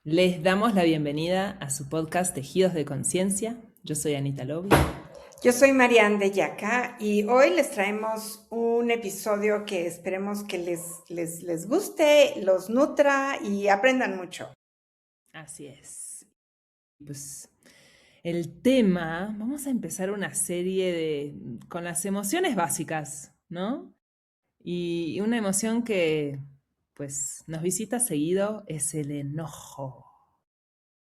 Les damos la bienvenida a su podcast Tejidos de Conciencia. Yo soy Anita Lobi. Yo soy Marianne de Yaca y hoy les traemos un episodio que esperemos que les guste, los nutra y aprendan mucho. Así es. Pues el tema, vamos a empezar una serie con las emociones básicas, ¿no? Y una emoción que pues nos visita seguido es el enojo.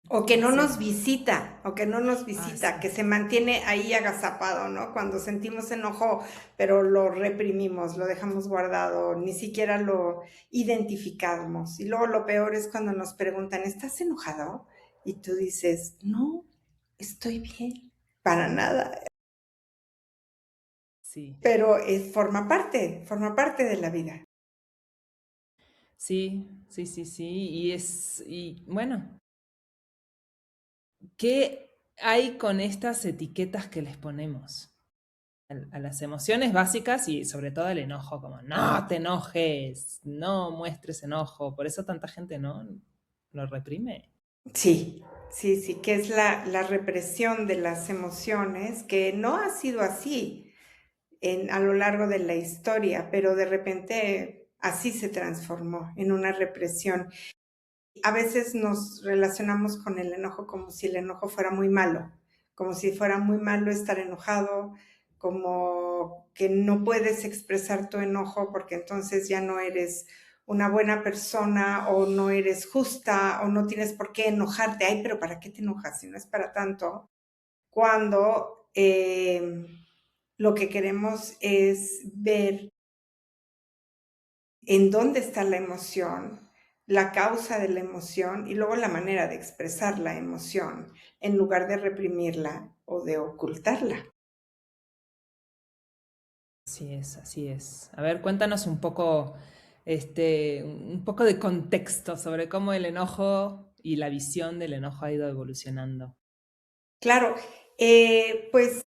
O que no nos Ese, visita, sí. que se mantiene ahí agazapado, ¿no? Cuando sentimos enojo, pero lo reprimimos, lo dejamos guardado, ni siquiera lo identificamos. Y luego lo peor es cuando nos preguntan, ¿estás enojado? Y tú dices, no, estoy bien, para nada. Sí, Pero forma parte de la vida. sí. Y bueno, ¿qué hay con estas etiquetas que les ponemos a las emociones básicas y sobre todo el enojo? Como no te enojes, no muestres enojo. Por eso tanta gente no lo reprime. Sí, que es la represión de las emociones, que no ha sido así a lo largo de la historia, pero de repente así se transformó en una represión. A veces nos relacionamos con el enojo como si el enojo fuera muy malo, como si fuera muy malo estar enojado, como que no puedes expresar tu enojo porque entonces ya no eres una buena persona o no eres justa o no tienes por qué enojarte. Ay, pero ¿para qué te enojas si no es para tanto? Cuando lo que queremos es ver en dónde está la emoción, la causa de la emoción y luego la manera de expresar la emoción en lugar de reprimirla o de ocultarla. Así es, así es. A ver, cuéntanos un poco de contexto sobre cómo el enojo y la visión del enojo ha ido evolucionando. Claro, pues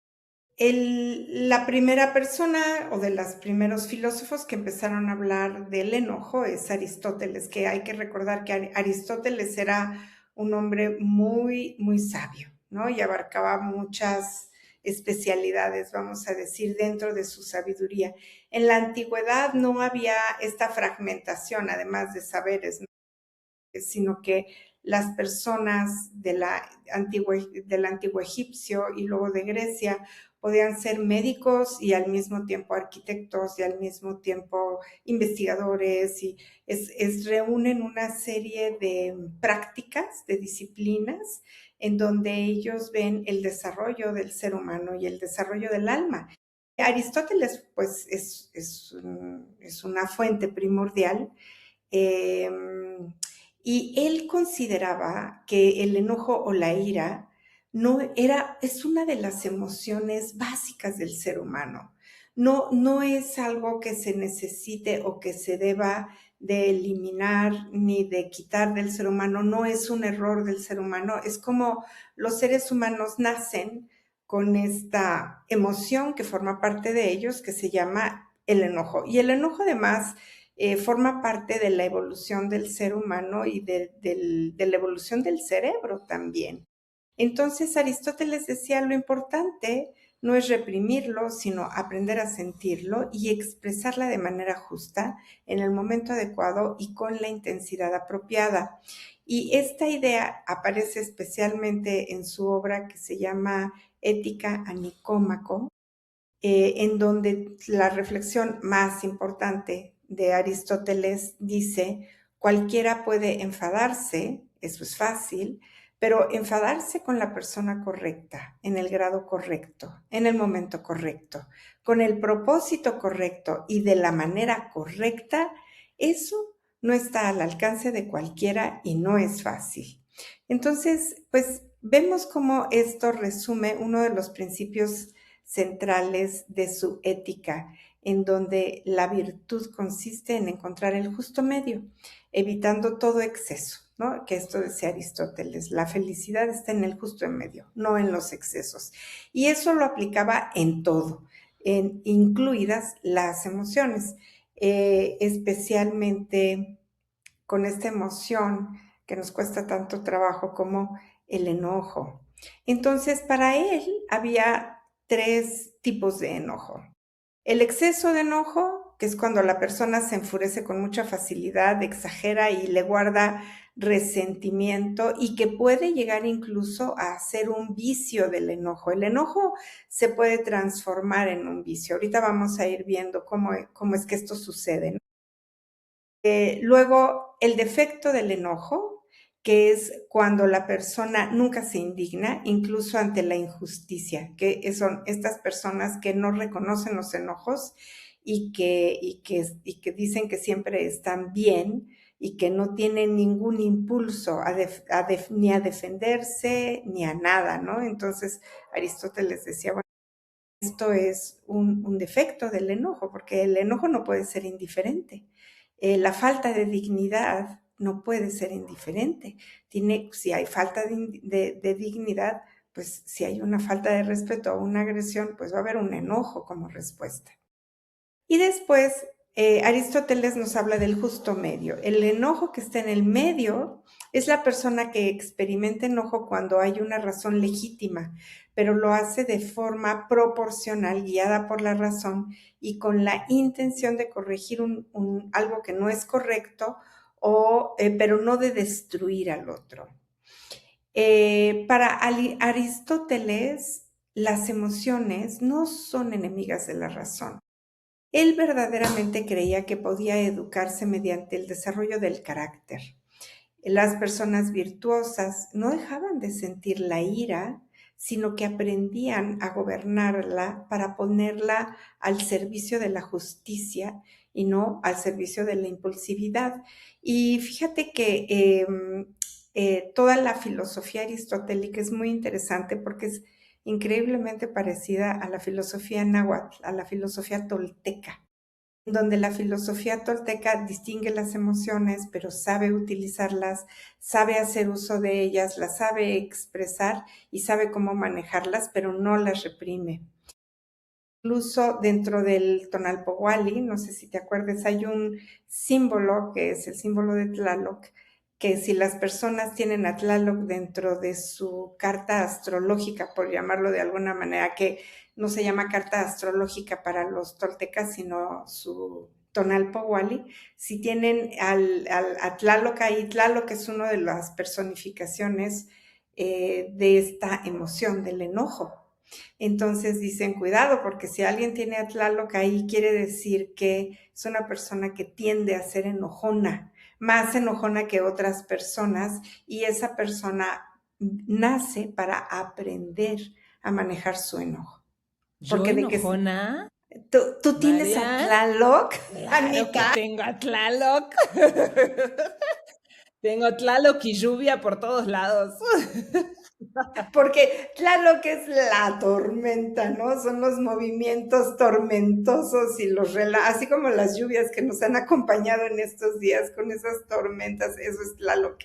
la primera persona o de los primeros filósofos que empezaron a hablar del enojo es Aristóteles, que hay que recordar que Aristóteles era un hombre muy, muy sabio, ¿no? Y abarcaba muchas especialidades, vamos a decir, dentro de su sabiduría. En la antigüedad no había esta fragmentación, además de saberes, ¿no? Sino que las personas del antiguo egipcio y luego de Grecia podían ser médicos y al mismo tiempo arquitectos y al mismo tiempo investigadores y reúnen una serie de prácticas, de disciplinas en donde ellos ven el desarrollo del ser humano y el desarrollo del alma. Aristóteles, pues, es una fuente primordial. Eh, y él consideraba que el enojo o la ira es una de las emociones básicas del ser humano. No es algo que se necesite o que se deba de eliminar ni de quitar del ser humano, no es un error del ser humano, es como los seres humanos nacen con esta emoción que forma parte de ellos, que se llama el enojo. Y el enojo además forma parte de la evolución del ser humano y de la evolución del cerebro también. Entonces Aristóteles decía, lo importante no es reprimirlo, sino aprender a sentirlo y expresarla de manera justa, en el momento adecuado y con la intensidad apropiada. Y esta idea aparece especialmente en su obra que se llama Ética a Nicómaco, en donde la reflexión más importante de Aristóteles dice, cualquiera puede enfadarse, eso es fácil, pero enfadarse con la persona correcta, en el grado correcto, en el momento correcto, con el propósito correcto y de la manera correcta, eso no está al alcance de cualquiera y no es fácil. Entonces, pues vemos cómo esto resume uno de los principios centrales de su ética, en donde la virtud consiste en encontrar el justo medio, evitando todo exceso, ¿no? Que esto decía Aristóteles, la felicidad está en el justo medio, no en los excesos. Y eso lo aplicaba en todo, incluidas las emociones, especialmente con esta emoción que nos cuesta tanto trabajo como el enojo. Entonces, para él había 3 tipos de enojo. El exceso de enojo, que es cuando la persona se enfurece con mucha facilidad, exagera y le guarda resentimiento y que puede llegar incluso a ser un vicio del enojo. El enojo se puede transformar en un vicio. Ahorita vamos a ir viendo cómo es que esto sucede, ¿no? Luego, el defecto del enojo, que es cuando la persona nunca se indigna, incluso ante la injusticia, que son estas personas que no reconocen los enojos y que dicen que siempre están bien y que no tienen ningún impulso ni a defenderse ni a nada, ¿no? Entonces, Aristóteles decía, bueno, esto es un defecto del enojo, porque el enojo no puede ser indiferente. La falta de dignidad no puede ser indiferente. Si hay falta de dignidad, pues si hay una falta de respeto o una agresión, pues va a haber un enojo como respuesta. Y después, Aristóteles nos habla del justo medio. El enojo que está en el medio es la persona que experimenta enojo cuando hay una razón legítima, pero lo hace de forma proporcional, guiada por la razón y con la intención de corregir algo que no es correcto, pero no de destruir al otro. Para Aristóteles, las emociones no son enemigas de la razón. Él verdaderamente creía que podía educarse mediante el desarrollo del carácter. Las personas virtuosas no dejaban de sentir la ira, sino que aprendían a gobernarla para ponerla al servicio de la justicia y no al servicio de la impulsividad. Y fíjate que toda la filosofía aristotélica es muy interesante porque es increíblemente parecida a la filosofía náhuatl, a la filosofía tolteca, donde la filosofía tolteca distingue las emociones, pero sabe utilizarlas, sabe hacer uso de ellas, las sabe expresar y sabe cómo manejarlas, pero no las reprime. Incluso dentro del Tonalpohualli, no sé si te acuerdas, hay un símbolo que es el símbolo de Tlaloc, que si las personas tienen a Tlaloc dentro de su carta astrológica, por llamarlo de alguna manera, que no se llama carta astrológica para los toltecas, sino su Tonalpohualli, si tienen a Tlaloc ahí, Tlaloc es una de las personificaciones de esta emoción, del enojo. Entonces dicen, cuidado, porque si alguien tiene a Tlaloc ahí, quiere decir que es una persona que tiende a ser enojona, más enojona que otras personas, y esa persona nace para aprender a manejar su enojo. ¿Yo Porque de que enojona? tú tienes a Marian, Tlaloc, claro que Anita. tengo a Tlaloc. Tengo Tlaloc y lluvia por todos lados. Porque Tlaloc es la tormenta, ¿no? Son los movimientos tormentosos y así como las lluvias que nos han acompañado en estos días con esas tormentas, eso es Tlaloc.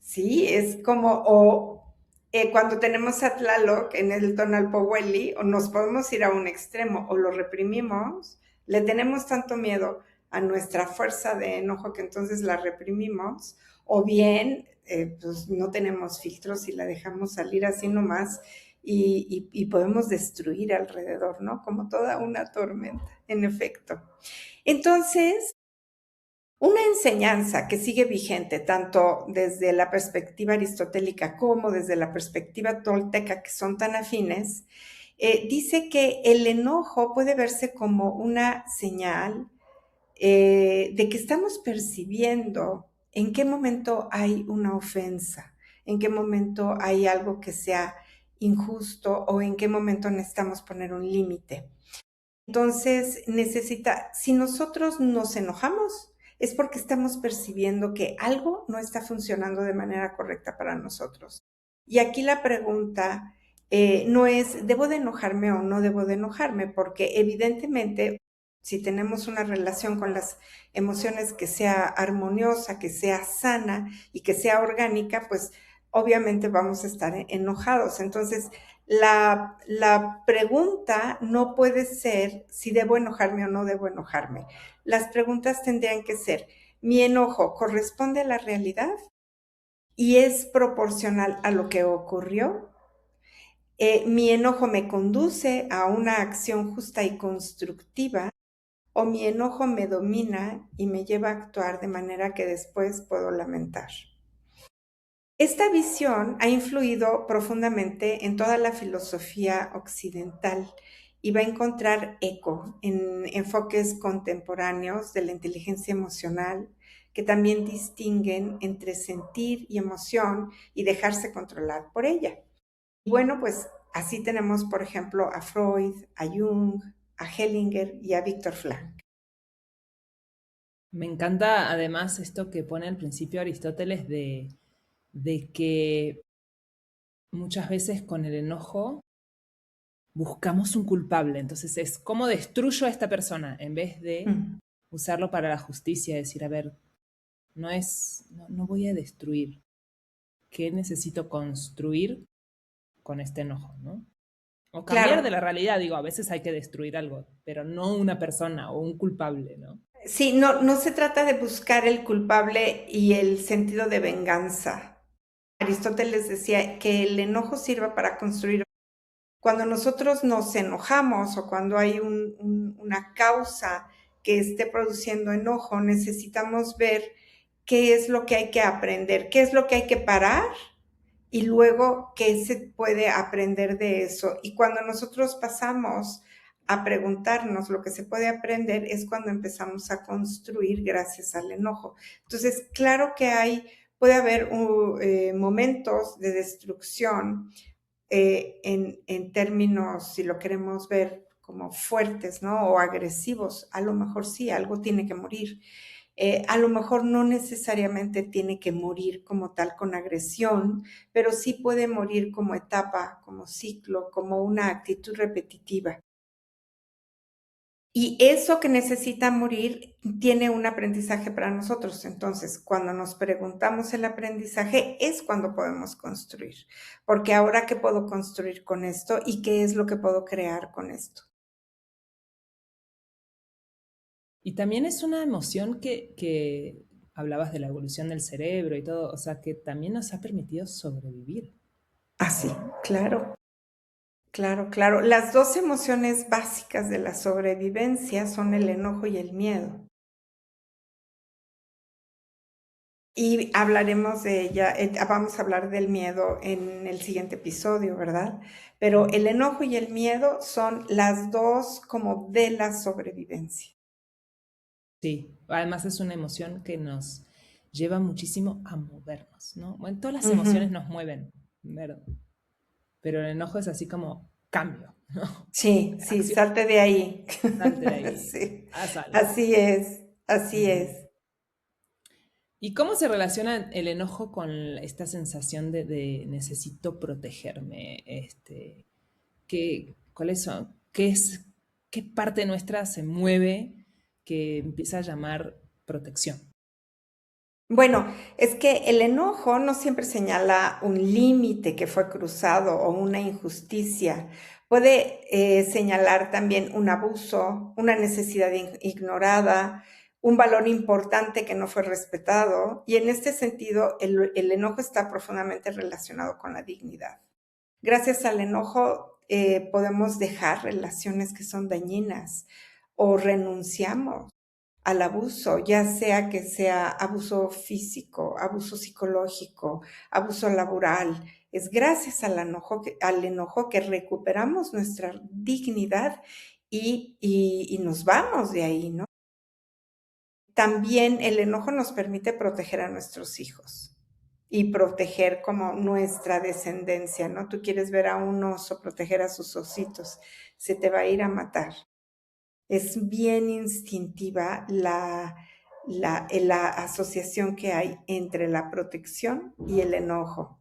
Sí, es como, cuando tenemos a Tlaloc en el Tonalpohualli, o nos podemos ir a un extremo, o lo reprimimos, le tenemos tanto miedo a nuestra fuerza de enojo que entonces la reprimimos, o bien, pues no tenemos filtros y la dejamos salir así nomás y podemos destruir alrededor, ¿no? Como toda una tormenta, en efecto. Entonces, una enseñanza que sigue vigente tanto desde la perspectiva aristotélica como desde la perspectiva tolteca, que son tan afines, dice que el enojo puede verse como una señal de que estamos percibiendo en qué momento hay una ofensa, en qué momento hay algo que sea injusto o en qué momento necesitamos poner un límite. Entonces, si nosotros nos enojamos, es porque estamos percibiendo que algo no está funcionando de manera correcta para nosotros. Y aquí la pregunta no es, ¿debo de enojarme o no debo de enojarme? Porque evidentemente, si tenemos una relación con las emociones que sea armoniosa, que sea sana y que sea orgánica, pues obviamente vamos a estar enojados. Entonces, la pregunta no puede ser si debo enojarme o no debo enojarme. Las preguntas tendrían que ser, mi enojo corresponde a la realidad y es proporcional a lo que ocurrió. Mi enojo me conduce a una acción justa y constructiva, o mi enojo me domina y me lleva a actuar de manera que después puedo lamentar. Esta visión ha influido profundamente en toda la filosofía occidental y va a encontrar eco en enfoques contemporáneos de la inteligencia emocional que también distinguen entre sentir y emoción y dejarse controlar por ella. Y bueno, pues así tenemos, por ejemplo, a Freud, a Jung, a Hellinger y a Viktor Frankl. Me encanta además esto que pone al principio Aristóteles de que muchas veces con el enojo buscamos un culpable. Entonces es cómo destruyo a esta persona en vez de Mm. usarlo para la justicia, decir, a ver, no voy a destruir. ¿Qué necesito construir con este enojo, no? O cambiar de Claro, la realidad, digo, a veces hay que destruir algo, pero no una persona o un culpable, ¿no? sí, no se trata de buscar el culpable y el sentido de venganza. Aristóteles decía que el enojo sirva para construir. Cuando nosotros nos enojamos o cuando hay una causa que esté produciendo enojo, necesitamos ver qué es lo que hay que aprender, qué es lo que hay que parar y luego qué se puede aprender de eso. Y cuando nosotros pasamos a preguntarnos lo que se puede aprender es cuando empezamos a construir gracias al enojo. Entonces, claro que puede haber momentos de destrucción en términos, si lo queremos ver como fuertes, ¿no? O agresivos, a lo mejor sí, algo tiene que morir. A lo mejor no necesariamente tiene que morir como tal con agresión, pero sí puede morir como etapa, como ciclo, como una actitud repetitiva. Y eso que necesita morir tiene un aprendizaje para nosotros. Entonces, cuando nos preguntamos el aprendizaje es cuando podemos construir. Porque ahora, ¿qué puedo construir con esto? ¿Y qué es lo que puedo crear con esto? Y también es una emoción que hablabas de la evolución del cerebro y todo, o sea, que también nos ha permitido sobrevivir, Así, ¿no? claro, claro, claro. Las dos emociones básicas de la sobrevivencia son el enojo y el miedo. Y hablaremos de ella, vamos a hablar del miedo en el siguiente episodio, ¿verdad? Pero el enojo y el miedo son las dos como de la sobrevivencia. Sí, además es una emoción que nos lleva muchísimo a movernos, ¿no? Bueno, todas las emociones Ujú. nos mueven, ¿verdad? Pero el enojo es así como cambio, ¿no? Sí, sí, Acción, salte de ahí. salte de ahí, Sí, haz algo. así es, así Ujú. es. ¿Y cómo se relaciona el enojo con esta sensación de necesito protegerme? ¿Cuáles son? ¿Qué parte nuestra se mueve que empieza a llamar protección? Bueno, es que el enojo no siempre señala un límite que fue cruzado o una injusticia. Puede señalar también un abuso, una necesidad ignorada, un valor importante que no fue respetado. Y en este sentido, el enojo está profundamente relacionado con la dignidad. Gracias al enojo podemos dejar relaciones que son dañinas o renunciamos al abuso, ya sea que sea abuso físico, abuso psicológico, abuso laboral. Es gracias al enojo que recuperamos nuestra dignidad y nos vamos de ahí, ¿no? También el enojo nos permite proteger a nuestros hijos y proteger como nuestra descendencia, ¿no? Tú quieres ver a un oso proteger a sus ositos, se te va a ir a matar. Es bien instintiva la asociación que hay entre la protección y el enojo.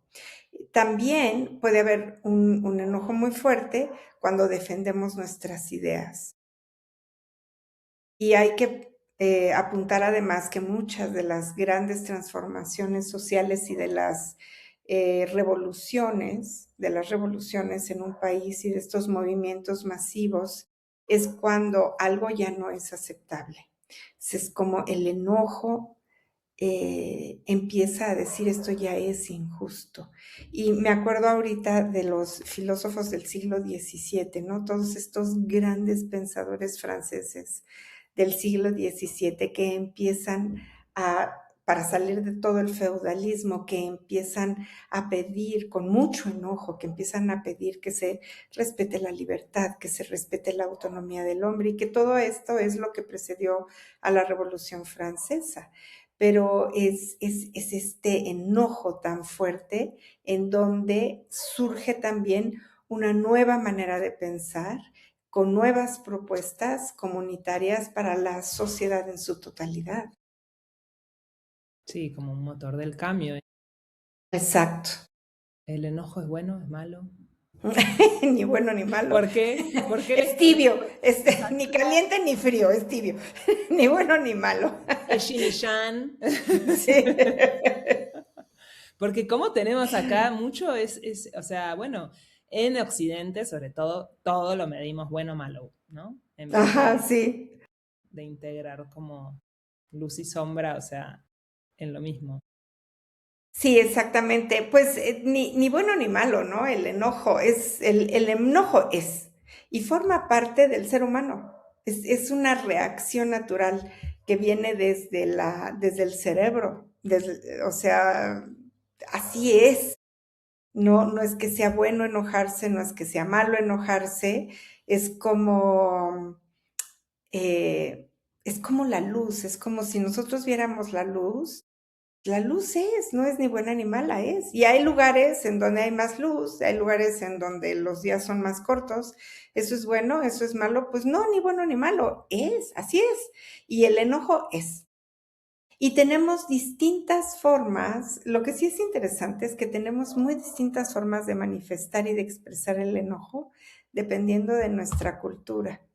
También puede haber un enojo muy fuerte cuando defendemos nuestras ideas. Y hay que apuntar además que muchas de las grandes transformaciones sociales y de las revoluciones en un país y de estos movimientos masivos, es cuando algo ya no es aceptable. Es como el enojo empieza a decir esto ya es injusto. Y me acuerdo ahorita de los filósofos del siglo XVII, ¿no? Todos estos grandes pensadores franceses del siglo XVII que empiezan para salir de todo el feudalismo, que empiezan a pedir con mucho enojo, que empiezan a pedir que se respete la libertad, que se respete la autonomía del hombre y que todo esto es lo que precedió a la Revolución Francesa. Pero es este enojo tan fuerte en donde surge también una nueva manera de pensar con nuevas propuestas comunitarias para la sociedad en su totalidad. Sí, como un motor del cambio. Exacto. ¿El enojo es bueno, es malo? Ni bueno ni malo. ¿Por qué? ¿Por qué Es elegí? tibio, ni Exacto. caliente ni frío, es tibio. Ni bueno ni malo. Es yin y yang. Sí. Porque como tenemos acá mucho o sea, bueno, en Occidente sobre todo lo medimos bueno o malo, ¿no? En vez Ajá, sí. de integrar como luz y sombra, o sea, en lo mismo. Sí, exactamente. Pues ni bueno ni malo, ¿no? El enojo es y forma parte del ser humano. Es una reacción natural que viene desde el cerebro. O sea, así es. No es que sea bueno enojarse, no es que sea malo enojarse, es como, es como la luz, es como si nosotros viéramos la luz no es ni buena ni mala, es. Y hay lugares en donde hay más luz, hay lugares en donde los días son más cortos. ¿Eso es bueno? ¿Eso es malo? Pues no, ni bueno ni malo, es, así es. Y el enojo es. Y tenemos distintas formas, lo que sí es interesante es que tenemos muy distintas formas de manifestar y de expresar el enojo dependiendo de nuestra cultura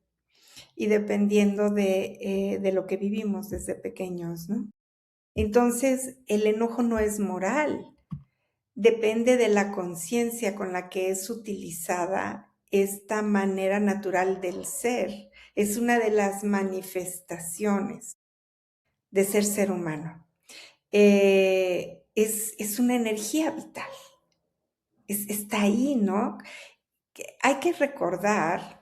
y dependiendo de lo que vivimos desde pequeños, ¿no? Entonces, el enojo no es moral, depende de la conciencia con la que es utilizada esta manera natural del ser. Es una de las manifestaciones de ser humano. Es una energía vital, está ahí, ¿no? Hay que recordar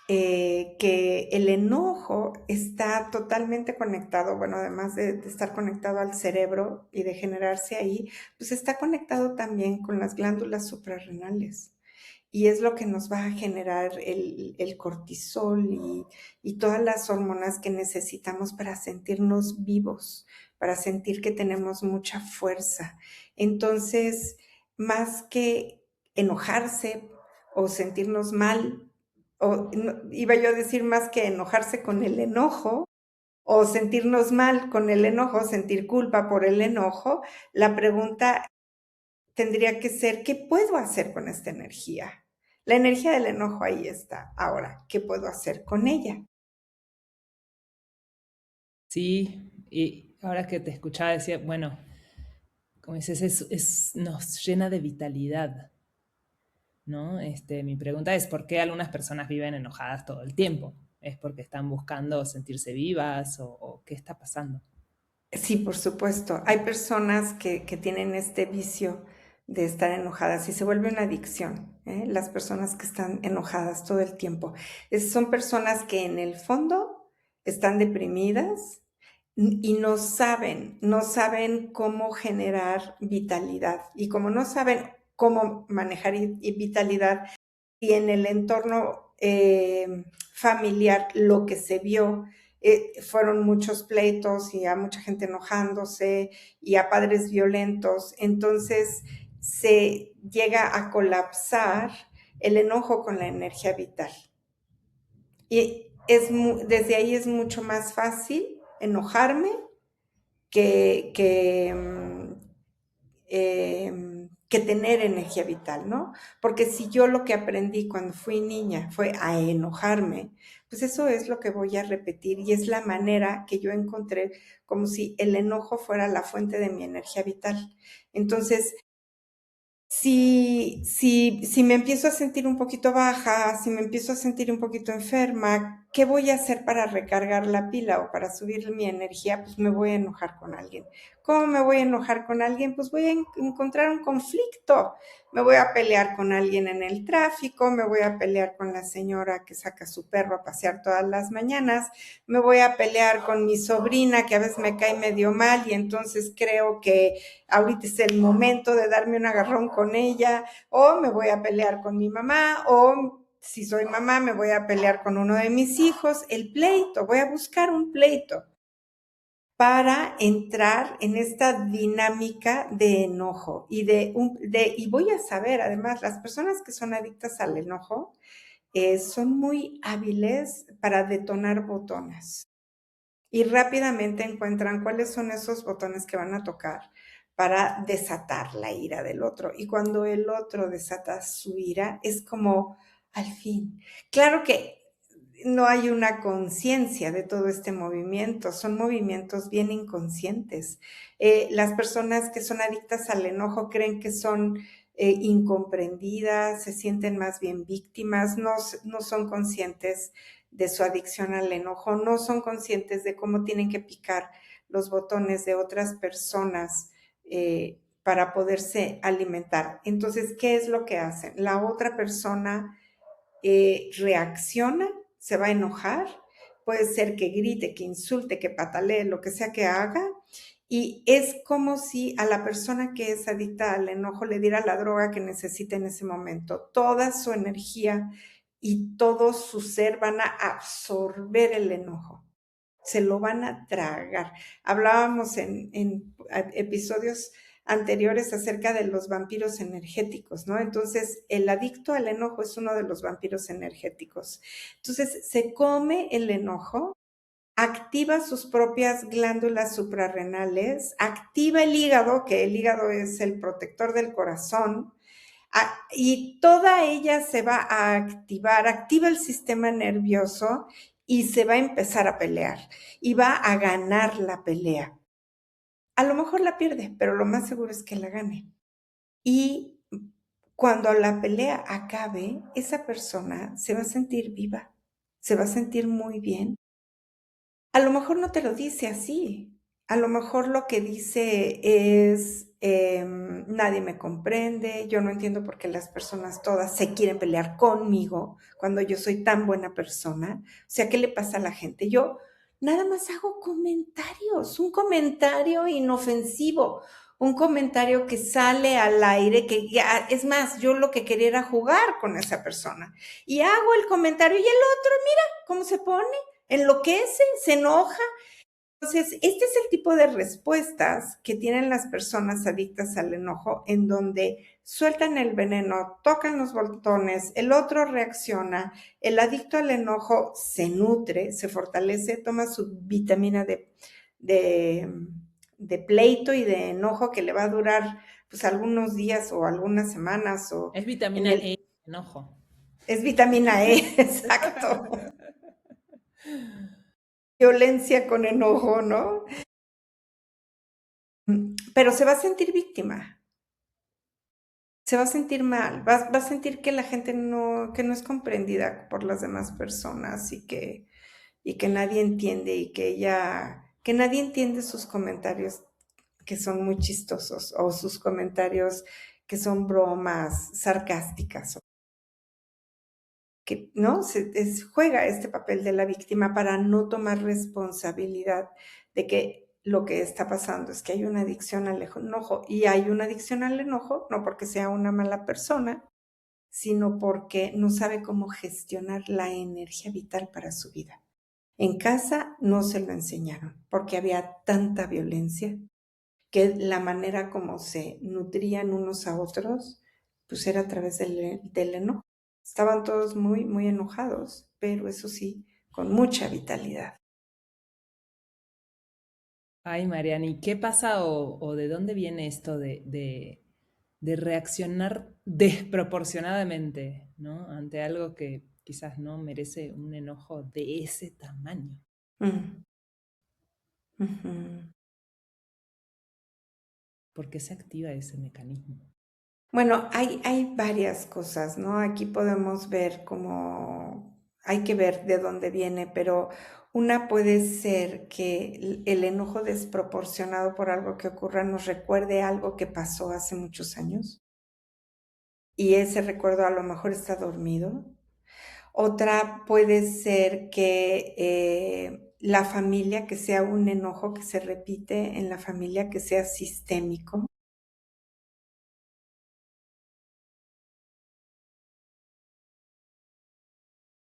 que el enojo está totalmente conectado, bueno, además de estar conectado al cerebro y de generarse ahí, pues está conectado también con las glándulas suprarrenales. Y es lo que nos va a generar el cortisol y todas las hormonas que necesitamos para sentirnos vivos, para sentir que tenemos mucha fuerza. Entonces, más que enojarse o sentirnos mal, o iba yo a decir más que enojarse con el enojo, o sentirnos mal con el enojo, sentir culpa por el enojo, la pregunta tendría que ser, ¿qué puedo hacer con esta energía? La energía del enojo ahí está. Ahora, ¿qué puedo hacer con ella? Sí, y ahora que te escuchaba decía, bueno, como dices, nos llena de vitalidad, ¿no? Mi pregunta es, ¿por qué algunas personas viven enojadas todo el tiempo? ¿Es porque están buscando sentirse vivas o qué está pasando? Sí, por supuesto. Hay personas que tienen este vicio de estar enojadas y se vuelve una adicción, ¿eh? Las personas que están enojadas todo el tiempo. Son personas que en el fondo están deprimidas y no saben cómo generar vitalidad. Y como no saben cómo manejar vitalidad y en el entorno familiar lo que se vio fueron muchos pleitos y a mucha gente enojándose y a padres violentos, entonces se llega a colapsar el enojo con la energía vital. Y desde ahí es mucho más fácil enojarme que que tener energía vital, ¿no? Porque si yo lo que aprendí cuando fui niña fue a enojarme, pues eso es lo que voy a repetir y es la manera que yo encontré como si el enojo fuera la fuente de mi energía vital. Entonces, si me empiezo a sentir un poquito baja, si me empiezo a sentir un poquito enferma, ¿qué voy a hacer para recargar la pila o para subir mi energía? Pues me voy a enojar con alguien. ¿Cómo me voy a enojar con alguien? Pues voy a encontrar un conflicto. Me voy a pelear con alguien en el tráfico, me voy a pelear con la señora que saca a su perro a pasear todas las mañanas, me voy a pelear con mi sobrina que a veces me cae medio mal y entonces creo que ahorita es el momento de darme un agarrón con ella, o me voy a pelear con mi mamá, o si soy mamá me voy a pelear con uno de mis hijos. El pleito, voy a buscar un pleito para entrar en esta dinámica de enojo y voy a saber, además, las personas que son adictas al enojo son muy hábiles para detonar botones y rápidamente encuentran cuáles son esos botones que van a tocar para desatar la ira del otro. Y cuando el otro desata su ira, es como al fin. Claro que no hay una conciencia de todo este movimiento, son movimientos bien inconscientes. Las personas que son adictas al enojo creen que son incomprendidas, se sienten más bien víctimas, no son conscientes de su adicción al enojo, no son conscientes de cómo tienen que picar los botones de otras personas para poderse alimentar. Entonces, ¿qué es lo que hacen? La otra persona reacciona, se va a enojar, puede ser que grite, que insulte, que patalee, lo que sea que haga, y es como si a la persona que es adicta al enojo le diera la droga que necesita en ese momento. Toda su energía y todo su ser van a absorber el enojo, se lo van a tragar. Hablábamos en episodios anteriores acerca de los vampiros energéticos, ¿no? Entonces, el adicto al enojo es uno de los vampiros energéticos. Entonces, se come el enojo, activa sus propias glándulas suprarrenales, activa el hígado, que el hígado es el protector del corazón, y toda ella se va a activar, activa el sistema nervioso y se va a empezar a pelear y va a ganar la pelea. A lo mejor la pierde, pero lo más seguro es que la gane. Y cuando la pelea acabe, esa persona se va a sentir viva, se va a sentir muy bien. A lo mejor no te lo dice así, a lo mejor lo que dice es, nadie me comprende, yo no entiendo por qué las personas todas se quieren pelear conmigo cuando yo soy tan buena persona. O sea, ¿qué le pasa a la gente? Yo nada más hago comentarios, un comentario inofensivo, un comentario que sale al aire, que ya, es más, yo lo que quería era jugar con esa persona. Y hago el comentario y el otro, mira cómo se pone, enloquece, se enoja. Entonces, este es el tipo de respuestas que tienen las personas adictas al enojo, en donde sueltan el veneno, tocan los botones, el otro reacciona, el adicto al enojo se nutre, se fortalece, toma su vitamina de, de pleito y de enojo que le va a durar pues algunos días o algunas semanas o Es en vitamina E, el... enojo. Es vitamina E, exacto. Violencia con enojo, ¿no? Pero se va a sentir víctima, se va a sentir mal, va a sentir que la gente que no es comprendida por las demás personas y que nadie entiende que nadie entiende sus comentarios que son muy chistosos o sus comentarios que son bromas sarcásticas, que no juega este papel de la víctima para no tomar responsabilidad de que lo que está pasando es que hay una adicción al enojo y hay una adicción al enojo no porque sea una mala persona, sino porque no sabe cómo gestionar la energía vital para su vida. En casa no se lo enseñaron porque había tanta violencia que la manera como se nutrían unos a otros, pues era a través del enojo. Estaban todos muy, muy enojados, pero eso sí, con mucha vitalidad. Ay, Mariani, ¿qué pasa o de dónde viene esto de reaccionar desproporcionadamente, ¿no? Ante algo que quizás no merece un enojo de ese tamaño? Mm. Ujú. ¿Por qué se activa ese mecanismo? Bueno, hay varias cosas, ¿no? Aquí podemos ver como hay que ver de dónde viene, pero una puede ser que el enojo desproporcionado por algo que ocurra nos recuerde algo que pasó hace muchos años y ese recuerdo a lo mejor está dormido. Otra puede ser que la familia, que sea un enojo que se repite en la familia, que sea sistémico.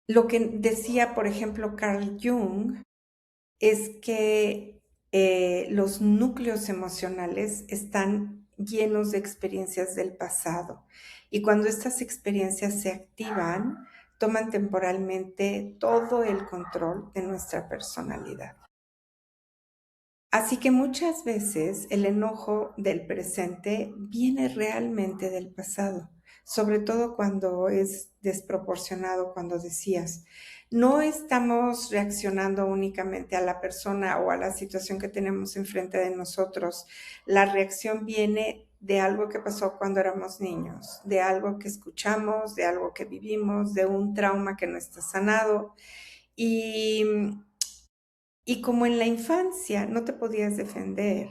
Lo que decía, por ejemplo, Carl Jung es que los núcleos emocionales están llenos de experiencias del pasado y cuando estas experiencias se activan, toman temporalmente todo el control de nuestra personalidad. Así que muchas veces el enojo del presente viene realmente del pasado, sobre todo cuando es desproporcionado, cuando decías, no estamos reaccionando únicamente a la persona o a la situación que tenemos enfrente de nosotros. La reacción viene de algo que pasó cuando éramos niños, de algo que escuchamos, de algo que vivimos, de un trauma que no está sanado. Y y como en la infancia no te podías defender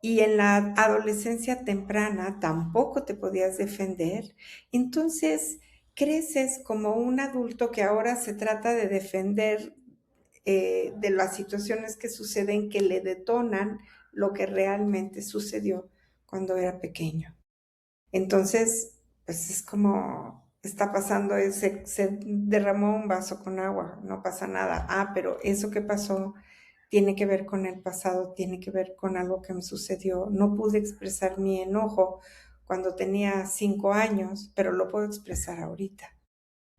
y en la adolescencia temprana tampoco te podías defender, entonces creces como un adulto que ahora se trata de defender de las situaciones que suceden que le detonan lo que realmente sucedió cuando era pequeño. Entonces, pues es como está pasando, se derramó un vaso con agua, no pasa nada. Ah, pero eso que pasó tiene que ver con el pasado, tiene que ver con algo que me sucedió. No pude expresar mi enojo cuando tenía 5 años, pero lo puedo expresar ahorita.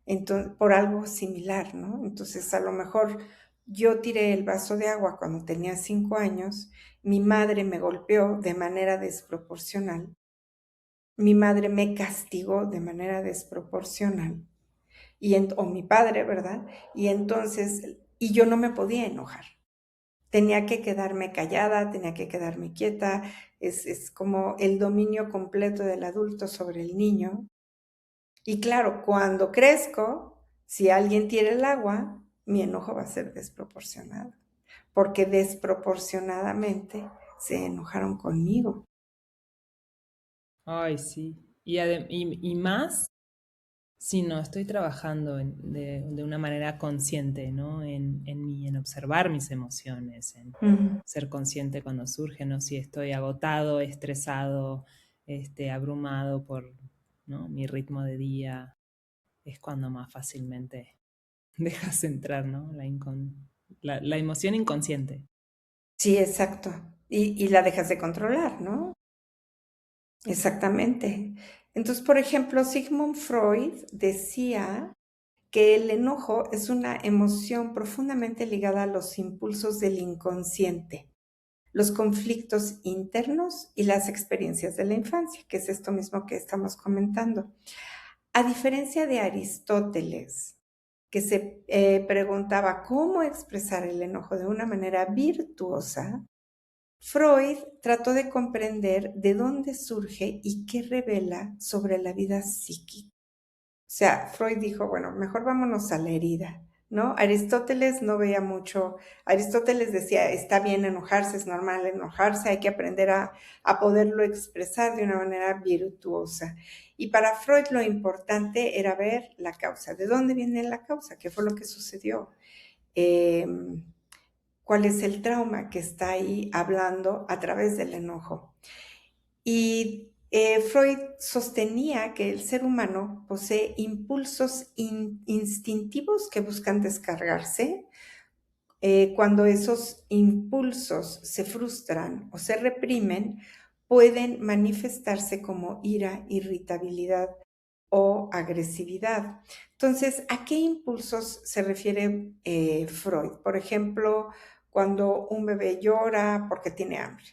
Entonces, por algo similar, ¿no? Entonces, a lo mejor yo tiré el vaso de agua cuando tenía 5 años, mi madre me golpeó de manera desproporcional, mi madre me castigó de manera desproporcional, o mi padre, ¿verdad? Y entonces, y yo no me podía enojar. Tenía que quedarme callada, tenía que quedarme quieta. Es como el dominio completo del adulto sobre el niño. Y claro, cuando crezco, si alguien tira el agua, mi enojo va a ser desproporcionado, porque desproporcionadamente se enojaron conmigo. Ay, sí. Y más si no estoy trabajando de una manera consciente, ¿no? En observar mis emociones, en Ujú. ser consciente cuando surgen, ¿no? Si estoy agotado, estresado, abrumado por, ¿no? Mi ritmo de día, es cuando más fácilmente dejas entrar, ¿no? La emoción inconsciente. Sí, exacto. Y la dejas de controlar, ¿no? Exactamente. Entonces, por ejemplo, Sigmund Freud decía que el enojo es una emoción profundamente ligada a los impulsos del inconsciente, los conflictos internos y las experiencias de la infancia, que es esto mismo que estamos comentando. A diferencia de Aristóteles, que se preguntaba cómo expresar el enojo de una manera virtuosa, Freud trató de comprender de dónde surge y qué revela sobre la vida psíquica. O sea, Freud dijo, bueno, mejor vámonos a la herida, ¿no? Aristóteles no veía mucho. Aristóteles decía, está bien enojarse, es normal enojarse, hay que aprender a poderlo expresar de una manera virtuosa. Y para Freud lo importante era ver la causa. ¿De dónde viene la causa? ¿Qué fue lo que sucedió? Eh, ¿Cuál es el trauma que está ahí hablando a través del enojo? Y Freud sostenía que el ser humano posee impulsos instintivos que buscan descargarse. Cuando esos impulsos se frustran o se reprimen, pueden manifestarse como ira, irritabilidad o agresividad. Entonces, ¿a qué impulsos se refiere Freud? Por ejemplo, cuando un bebé llora porque tiene hambre.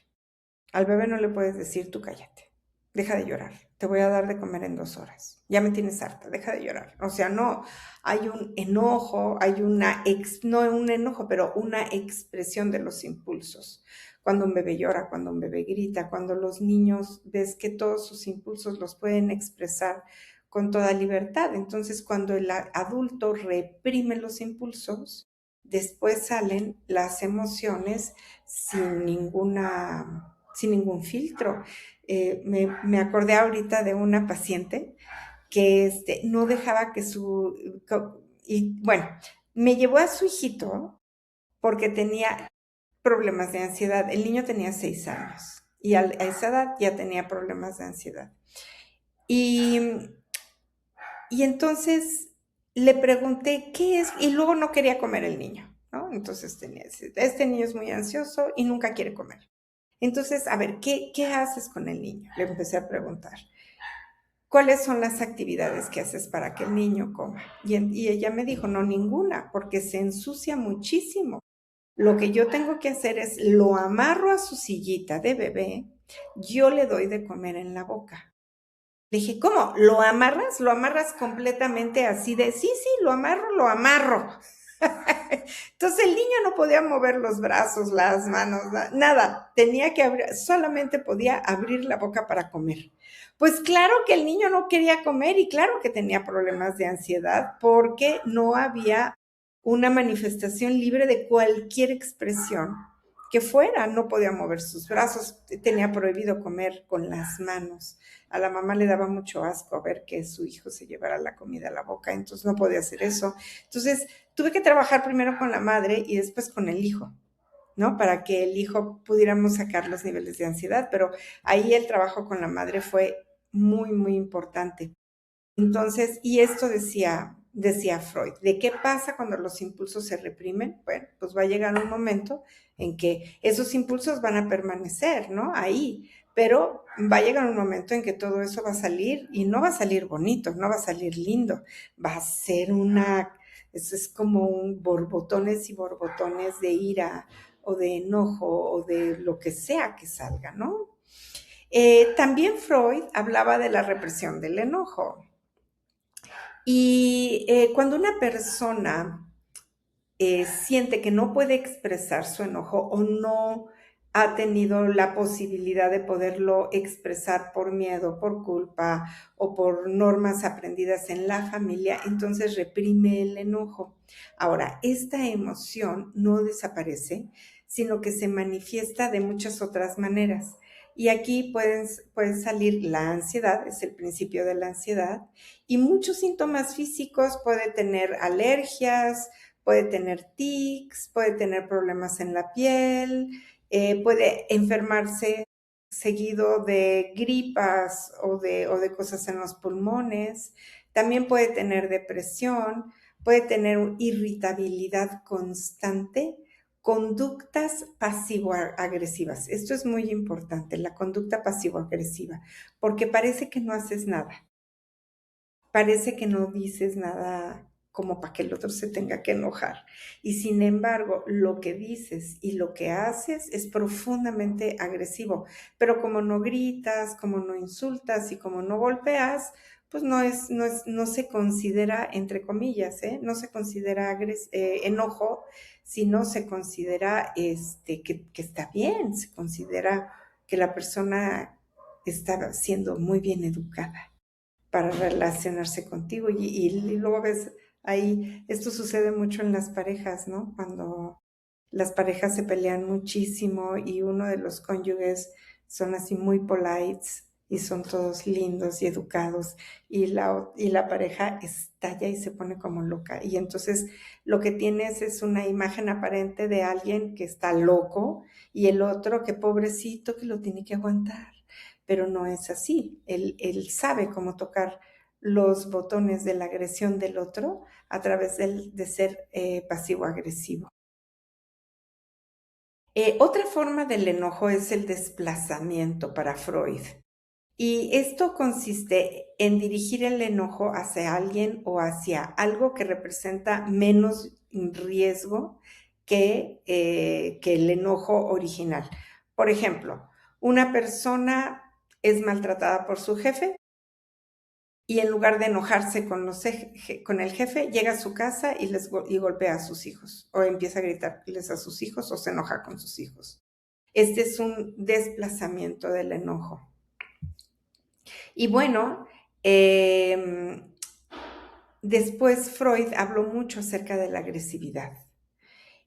Al bebé no le puedes decir, tú cállate, deja de llorar, te voy a dar de comer en 2 horas, ya me tienes harta, deja de llorar. O sea, no, hay un enojo, hay no un enojo, pero una expresión de los impulsos. Cuando un bebé llora, cuando un bebé grita, cuando los niños ves que todos sus impulsos los pueden expresar con toda libertad. Entonces, cuando el adulto reprime los impulsos, después salen las emociones sin ningún filtro. Me acordé ahorita de una paciente que no dejaba que y bueno, me llevó a su hijito porque tenía problemas de ansiedad. El niño tenía 6 años y a esa edad ya tenía problemas de ansiedad. Y, y entonces le pregunté qué es, y luego no quería comer el niño, ¿no? Entonces este niño es muy ansioso y nunca quiere comer. Entonces, a ver, ¿qué haces con el niño? Le empecé a preguntar. ¿Cuáles son las actividades que haces para que el niño coma? Y ella me dijo, no, ninguna, porque se ensucia muchísimo. Lo que yo tengo que hacer es lo amarro a su sillita de bebé, yo le doy de comer en la boca. Le dije, ¿cómo? ¿Lo amarras? ¿Lo amarras completamente así de, sí, lo amarro, lo amarro? Entonces el niño no podía mover los brazos, las manos, nada. Tenía que abrir, solamente podía abrir la boca para comer. Pues claro que el niño no quería comer y claro que tenía problemas de ansiedad porque no había una manifestación libre de cualquier expresión que fuera. No podía mover sus brazos, tenía prohibido comer con las manos. A la mamá le daba mucho asco ver que su hijo se llevara la comida a la boca, entonces no podía hacer eso. Entonces tuve que trabajar primero con la madre y después con el hijo, ¿no? Para que el hijo pudiéramos sacar los niveles de ansiedad, pero ahí el trabajo con la madre fue muy, muy importante. Entonces, y esto decía Freud, ¿de qué pasa cuando los impulsos se reprimen? Bueno, pues va a llegar un momento en que esos impulsos van a permanecer, ¿no? Ahí, pero va a llegar un momento en que todo eso va a salir y no va a salir bonito, no va a salir lindo, va a ser eso es como un borbotones y borbotones de ira o de enojo o de lo que sea que salga, ¿no? También Freud hablaba de la represión del enojo. Y cuando una persona siente que no puede expresar su enojo o no ha tenido la posibilidad de poderlo expresar por miedo, por culpa o por normas aprendidas en la familia, entonces reprime el enojo. Ahora, esta emoción no desaparece, sino que se manifiesta de muchas otras maneras. Y aquí puede salir la ansiedad, es el principio de la ansiedad, y muchos síntomas físicos, puede tener alergias, puede tener tics, puede tener problemas en la piel, puede enfermarse seguido de gripas o de cosas en los pulmones, también puede tener depresión, puede tener irritabilidad constante, conductas pasivo-agresivas. Esto es muy importante, la conducta pasivo-agresiva, porque parece que no haces nada, parece que no dices nada como para que el otro se tenga que enojar. Y sin embargo, lo que dices y lo que haces es profundamente agresivo. Pero como no gritas, como no insultas y como no golpeas, pues no se considera, entre comillas, no se considera enojo, sino se considera que está bien, se considera que la persona está siendo muy bien educada para relacionarse contigo. Y luego ves ahí, esto sucede mucho en las parejas, ¿no? Cuando las parejas se pelean muchísimo y uno de los cónyuges son así muy polites y son todos lindos y educados y la pareja estalla y se pone como loca. Y entonces lo que tienes es una imagen aparente de alguien que está loco y el otro que pobrecito que lo tiene que aguantar. Pero no es así. Él sabe cómo tocar los botones de la agresión del otro a través de ser pasivo-agresivo. Otra forma del enojo es el desplazamiento para Freud. Y esto consiste en dirigir el enojo hacia alguien o hacia algo que representa menos riesgo que el enojo original. Por ejemplo, una persona es maltratada por su jefe y en lugar de enojarse con el jefe, llega a su casa y golpea a sus hijos, o empieza a gritarles a sus hijos, o se enoja con sus hijos. Es un desplazamiento del enojo. Y bueno, Em, Después Freud habló mucho acerca de la agresividad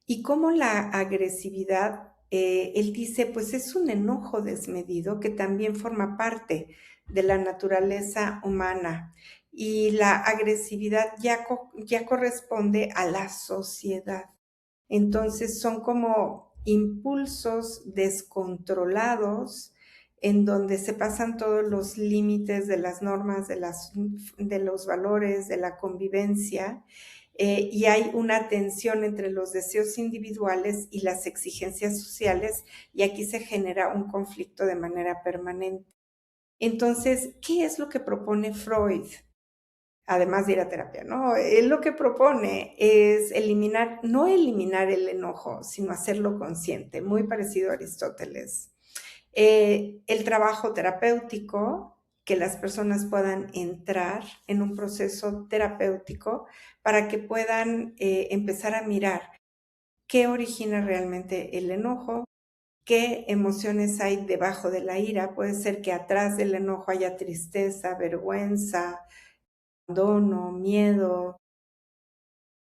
y cómo la agresividad, él dice, pues es un enojo desmedido que también forma parte de la naturaleza humana y la agresividad ya corresponde a la sociedad. Entonces son como impulsos descontrolados en donde se pasan todos los límites de las normas, de los valores, de la convivencia, y hay una tensión entre los deseos individuales y las exigencias sociales, y aquí se genera un conflicto de manera permanente. Entonces, ¿qué es lo que propone Freud? Además de ir a terapia, ¿no? Él lo que propone es no eliminar el enojo, sino hacerlo consciente, muy parecido a Aristóteles. El trabajo terapéutico, que las personas puedan entrar en un proceso terapéutico para que puedan empezar a mirar qué origina realmente el enojo, qué emociones hay debajo de la ira. Puede ser que atrás del enojo haya tristeza, vergüenza, abandono, miedo,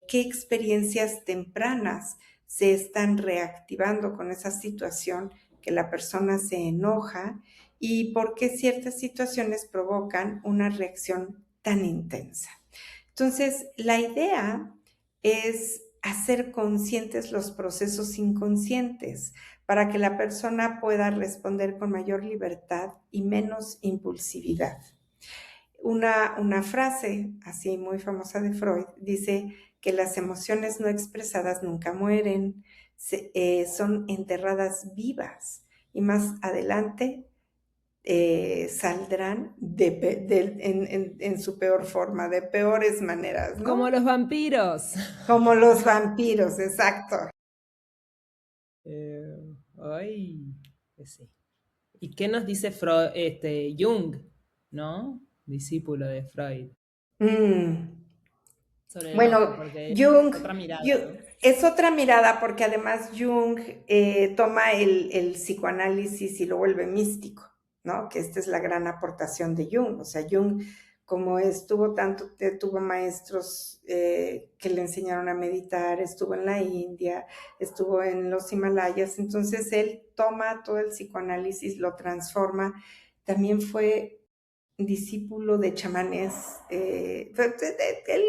qué experiencias tempranas se están reactivando con esa situación que la persona se enoja y por qué ciertas situaciones provocan una reacción tan intensa. Entonces, la idea es hacer conscientes los procesos inconscientes para que la persona pueda responder con mayor libertad y menos impulsividad. Una frase así muy famosa de Freud dice que las emociones no expresadas nunca mueren, son enterradas vivas y más adelante saldrán en su peor forma, de peores maneras, Como ¿no? los vampiros. Como los vampiros, exacto. Ay, pues sí. ¿Y qué nos dice Freud, Jung, ¿no? Discípulo de Freud, Mm. sobre el enojo, Bueno, porque es Jung, otra mirada, Ju- ¿no? es otra mirada porque además Jung toma el psicoanálisis y lo vuelve místico, ¿no? Que esta es la gran aportación de Jung. O sea, Jung, como tuvo maestros que le enseñaron a meditar, estuvo en la India, estuvo en los Himalayas, entonces él toma todo el psicoanálisis, lo transforma. También fue discípulo de chamanes. Él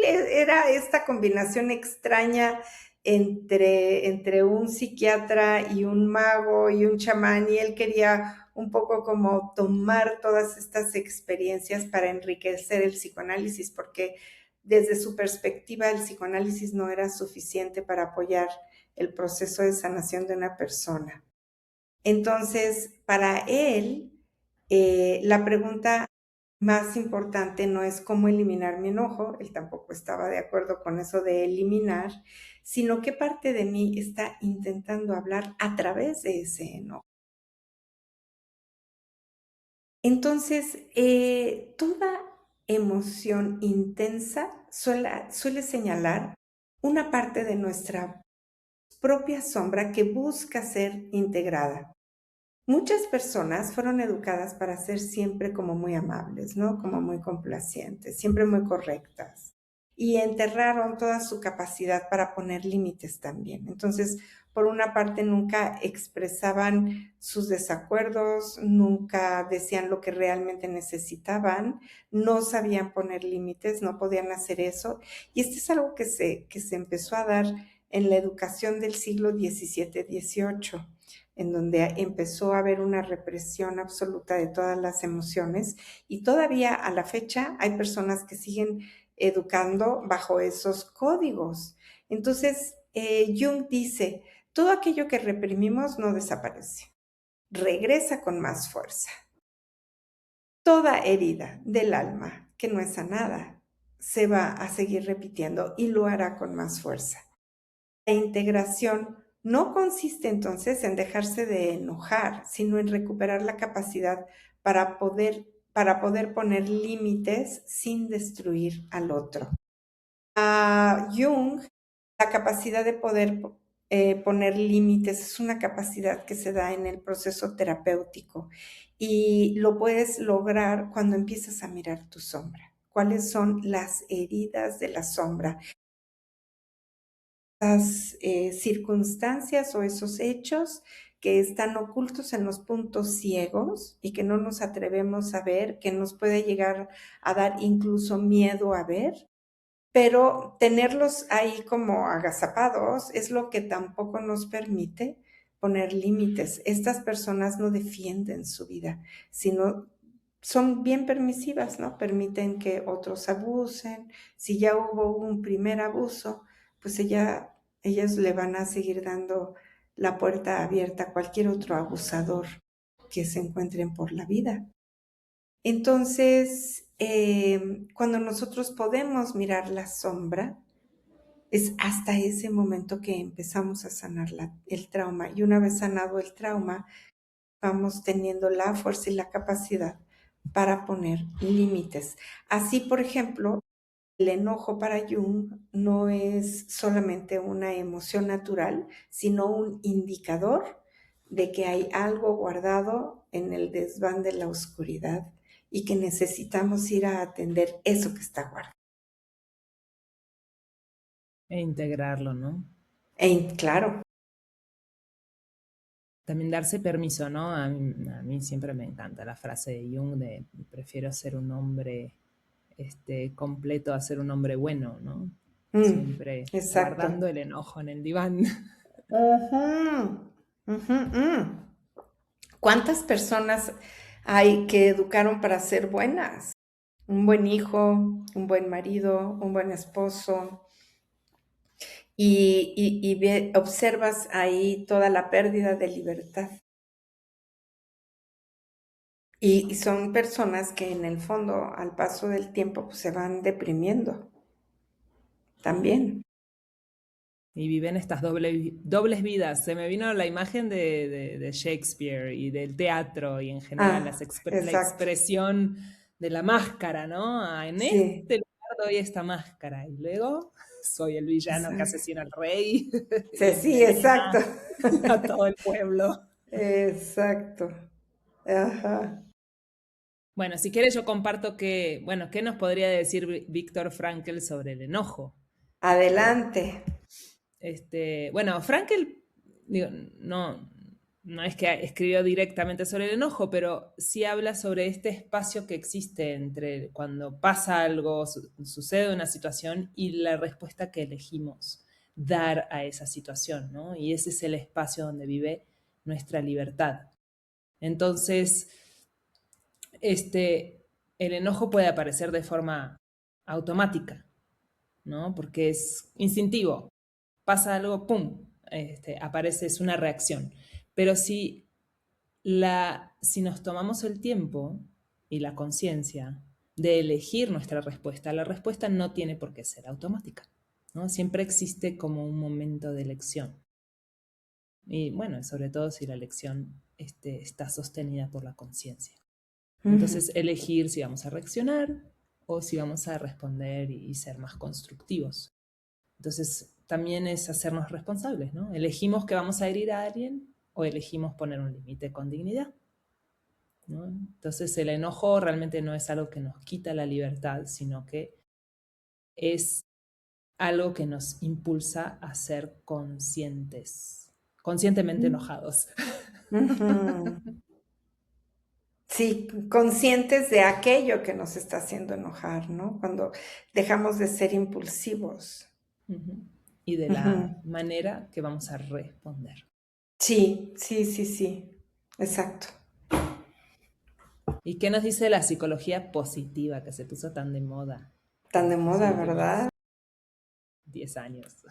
era esta combinación extraña entre un psiquiatra y un mago y un chamán, y él quería un poco como tomar todas estas experiencias para enriquecer el psicoanálisis, porque desde su perspectiva el psicoanálisis no era suficiente para apoyar el proceso de sanación de una persona. Entonces, para él, la pregunta más importante no es cómo eliminar mi enojo, él tampoco estaba de acuerdo con eso de eliminar, sino qué parte de mí está intentando hablar a través de ese enojo. Entonces, toda emoción intensa suele señalar una parte de nuestra propia sombra que busca ser integrada. Muchas personas fueron educadas para ser siempre como muy amables, ¿no? Como muy complacientes, siempre muy correctas. Y enterraron toda su capacidad para poner límites también. Entonces, por una parte, nunca expresaban sus desacuerdos, nunca decían lo que realmente necesitaban, no sabían poner límites, no podían hacer eso. Y esto es algo que se empezó a dar en la educación del siglo XVII-XVIII, en donde empezó a haber una represión absoluta de todas las emociones, y todavía a la fecha hay personas que siguen educando bajo esos códigos. Entonces, Jung dice, todo aquello que reprimimos no desaparece, regresa con más fuerza. Toda herida del alma que no es sanada se va a seguir repitiendo y lo hará con más fuerza. La integración no consiste entonces en dejarse de enojar, sino en recuperar la capacidad para poder poner límites sin destruir al otro. A Jung, la capacidad de poder poner límites es una capacidad que se da en el proceso terapéutico y lo puedes lograr cuando empiezas a mirar tu sombra. ¿Cuáles son las heridas de la sombra? Las circunstancias o esos hechos que están ocultos en los puntos ciegos y que no nos atrevemos a ver, que nos puede llegar a dar incluso miedo a ver, pero tenerlos ahí como agazapados es lo que tampoco nos permite poner límites. Estas personas no defienden su vida, sino son bien permisivas, ¿no? Permiten que otros abusen. Si ya hubo un primer abuso, pues ellas le van a seguir dando la puerta abierta a cualquier otro abusador que se encuentren por la vida. Entonces, cuando nosotros podemos mirar la sombra, es hasta ese momento que empezamos a sanar el trauma. Y una vez sanado el trauma, vamos teniendo la fuerza y la capacidad para poner límites. Así, por ejemplo, el enojo para Jung no es solamente una emoción natural, sino un indicador de que hay algo guardado en el desván de la oscuridad y que necesitamos ir a atender eso que está guardado. E integrarlo, ¿no? Claro. También darse permiso, ¿no? A mí siempre me encanta la frase de Jung de prefiero ser un hombre completo a ser un hombre bueno, ¿no? Siempre Exacto. guardando el enojo en el diván. Ujú, ujú, ¿Cuántas personas hay que educaron para ser buenas? Un buen hijo, un buen marido, un buen esposo, y observas ahí toda la pérdida de libertad. Y son personas que en el fondo, al paso del tiempo, pues, se van deprimiendo también. Y viven estas dobles vidas. Se me vino la imagen de Shakespeare y del teatro y en general la Exacto. expresión de la máscara, ¿no? En Sí, este lugar doy esta máscara y luego soy el villano que exacto. asesina al rey y Sí, sí, exacto. envenena a todo el pueblo. Exacto. Ajá. Bueno, si quieres yo comparto ¿qué nos podría decir Víctor Frankl sobre el enojo? Adelante. Bueno, Frankl, digo, no es que escribió directamente sobre el enojo, pero sí habla sobre este espacio que existe entre cuando pasa algo, sucede una situación y la respuesta que elegimos dar a esa situación, ¿no? Y ese es el espacio donde vive nuestra libertad. Entonces, el enojo puede aparecer de forma automática, ¿no? Porque es instintivo. Pasa algo, ¡pum! Aparece, es una reacción. Pero si nos tomamos el tiempo y la conciencia de elegir nuestra respuesta, la respuesta no tiene por qué ser automática, ¿no? Siempre existe como un momento de elección. Y bueno, sobre todo si la elección está sostenida por la conciencia. Entonces, elegir si vamos a reaccionar o si vamos a responder y ser más constructivos. Entonces, también es hacernos responsables, ¿no? ¿Elegimos que vamos a herir a alguien o elegimos poner un límite con dignidad? ¿No? Entonces, el enojo realmente no es algo que nos quita la libertad, sino que es algo que nos impulsa a ser conscientes, conscientemente enojados. Ujú. Sí, conscientes de aquello que nos está haciendo enojar, ¿no? Cuando dejamos de ser impulsivos. Y de Ujú. la manera que vamos a responder. Sí, sí, sí, sí. Exacto. ¿Y qué nos dice la psicología positiva que se puso tan de moda Tan de estos moda, últimos ¿verdad? 10 años?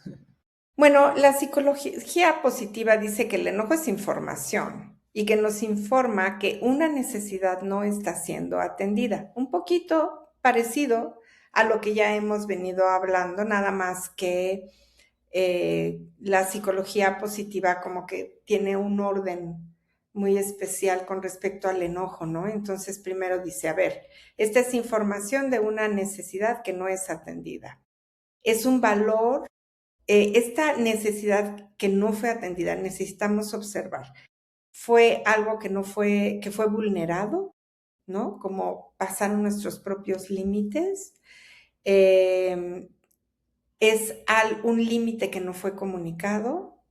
Bueno, la psicología positiva dice que el enojo es información y que nos informa que una necesidad no está siendo atendida. Un poquito parecido a lo que ya hemos venido hablando, nada más que la psicología positiva como que tiene un orden muy especial con respecto al enojo, ¿no? Entonces primero dice, a ver, esta es información de una necesidad que no es atendida. Es un valor esta necesidad que no fue atendida, necesitamos observar. Fue algo que fue vulnerado, ¿no? Como pasaron nuestros propios límites. Eh, es un límite que no fue comunicado.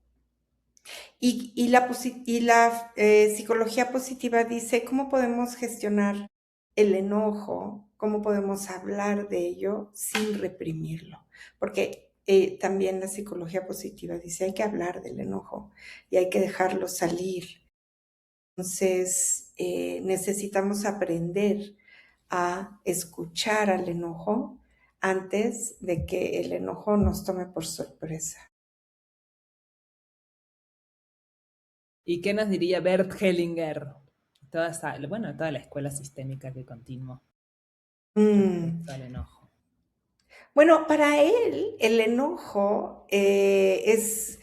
Y la psicología positiva dice cómo podemos gestionar el enojo, cómo podemos hablar de ello sin reprimirlo. Porque también la psicología positiva dice hay que hablar del enojo y hay que dejarlo salir. Entonces, necesitamos aprender a escuchar al enojo antes de que el enojo nos tome por sorpresa. ¿Y qué nos diría Bert Hellinger? Toda la escuela sistémica que continuó Mm. respecto al enojo. Bueno, para él el enojo es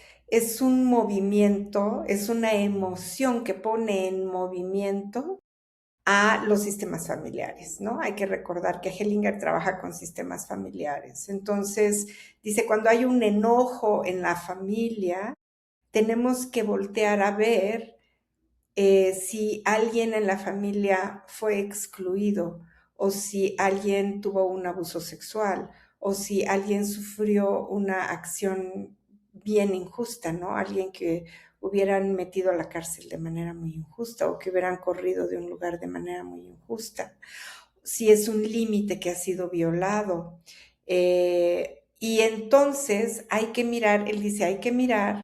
un movimiento, es una emoción que pone en movimiento a los sistemas familiares, ¿no? Hay que recordar que Hellinger trabaja con sistemas familiares. Entonces, dice, cuando hay un enojo en la familia, tenemos que voltear a ver si alguien en la familia fue excluido o si alguien tuvo un abuso sexual o si alguien sufrió una acción bien injusta, ¿no? Alguien que hubieran metido a la cárcel de manera muy injusta o que hubieran corrido de un lugar de manera muy injusta. Si es un límite que ha sido violado. Y entonces hay que mirar, él dice, hay que mirar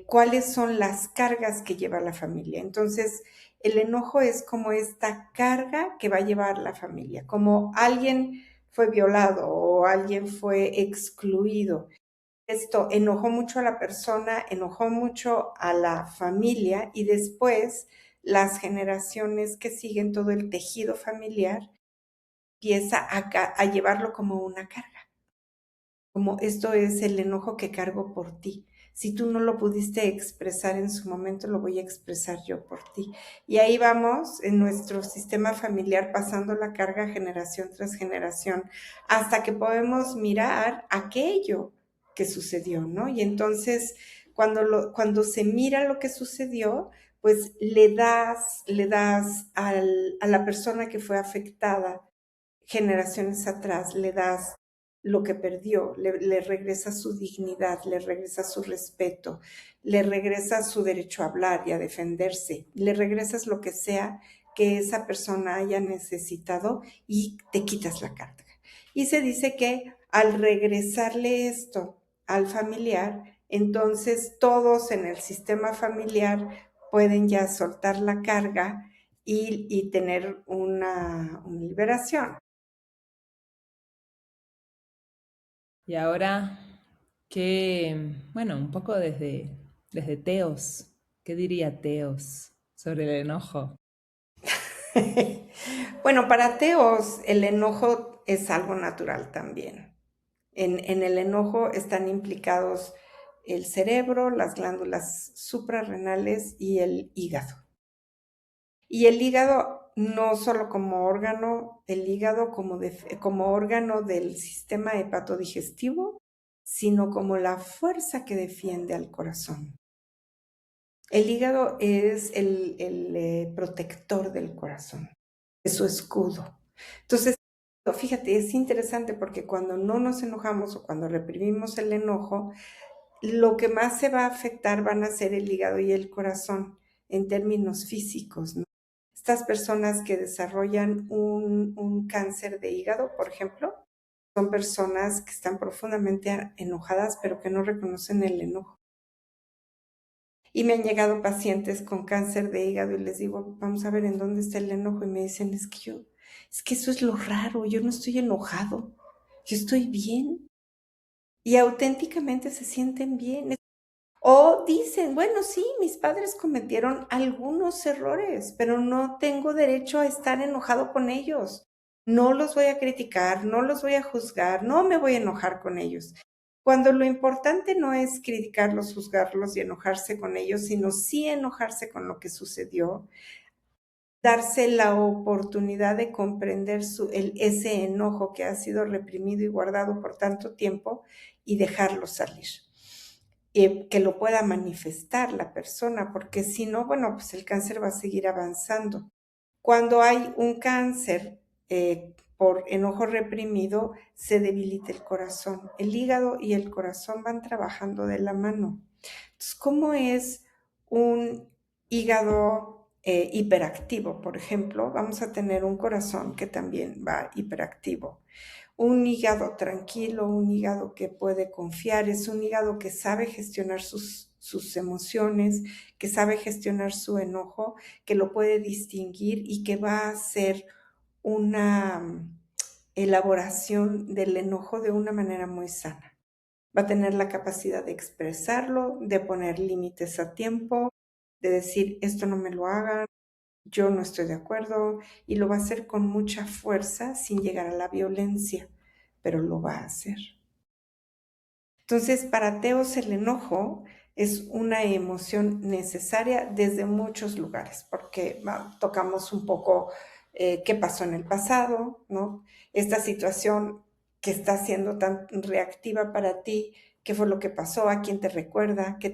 cuáles son las cargas que lleva la familia. Entonces, el enojo es como esta carga que va a llevar la familia, como alguien fue violado o alguien fue excluido. Esto enojó mucho a la persona, enojó mucho a la familia y después las generaciones que siguen todo el tejido familiar empieza a llevarlo como una carga. Como esto es el enojo que cargo por ti. Si tú no lo pudiste expresar en su momento, lo voy a expresar yo por ti. Y ahí vamos en nuestro sistema familiar pasando la carga generación tras generación hasta que podemos mirar aquello que sucedió, ¿no? Y entonces, cuando se mira lo que sucedió, pues le das a la persona que fue afectada generaciones atrás, le das lo que perdió, le regresa su dignidad, le regresa su respeto, le regresa su derecho a hablar y a defenderse, le regresas lo que sea que esa persona haya necesitado y te quitas la carga. Y se dice que al regresarle esto al familiar, entonces todos en el sistema familiar pueden ya soltar la carga y tener una liberación. Y ahora, bueno, un poco desde Teos, ¿qué diría Teos sobre el enojo? Bueno, para ateos el enojo es algo natural también. En el enojo están implicados el cerebro, las glándulas suprarrenales y el hígado. Y el hígado no solo como órgano, el hígado como órgano del sistema hepatodigestivo, sino como la fuerza que defiende al corazón. El hígado es el protector del corazón, es su escudo. Entonces, fíjate, es interesante porque cuando no nos enojamos o cuando reprimimos el enojo, lo que más se va a afectar van a ser el hígado y el corazón en términos físicos, ¿no? Estas personas que desarrollan un cáncer de hígado, por ejemplo, son personas que están profundamente enojadas, pero que no reconocen el enojo. Y me han llegado pacientes con cáncer de hígado y les digo, vamos a ver en dónde está el enojo. Y me dicen, es que eso es lo raro, yo no estoy enojado, yo estoy bien. Y auténticamente se sienten bien. O dicen, bueno, sí, mis padres cometieron algunos errores, pero no tengo derecho a estar enojado con ellos. No los voy a criticar, no los voy a juzgar, no me voy a enojar con ellos. Cuando lo importante no es criticarlos, juzgarlos y enojarse con ellos, sino sí enojarse con lo que sucedió, darse la oportunidad de comprender ese enojo que ha sido reprimido y guardado por tanto tiempo y dejarlo salir. Que lo pueda manifestar la persona, porque si no, bueno, pues el cáncer va a seguir avanzando. Cuando hay un cáncer por enojo reprimido, se debilita el corazón. El hígado y el corazón van trabajando de la mano. Entonces, ¿cómo es un hígado hiperactivo? Por ejemplo, vamos a tener un corazón que también va hiperactivo. Un hígado tranquilo, un hígado que puede confiar, es un hígado que sabe gestionar sus emociones, que sabe gestionar su enojo, que lo puede distinguir y que va a hacer una elaboración del enojo de una manera muy sana. Va a tener la capacidad de expresarlo, de poner límites a tiempo, de decir, esto no me lo hagan, yo no estoy de acuerdo, y lo va a hacer con mucha fuerza sin llegar a la violencia, pero lo va a hacer. Entonces, para Teos el enojo es una emoción necesaria desde muchos lugares, porque tocamos un poco qué pasó en el pasado, ¿no? Esta situación que está siendo tan reactiva para ti, qué fue lo que pasó, a quién te recuerda, qué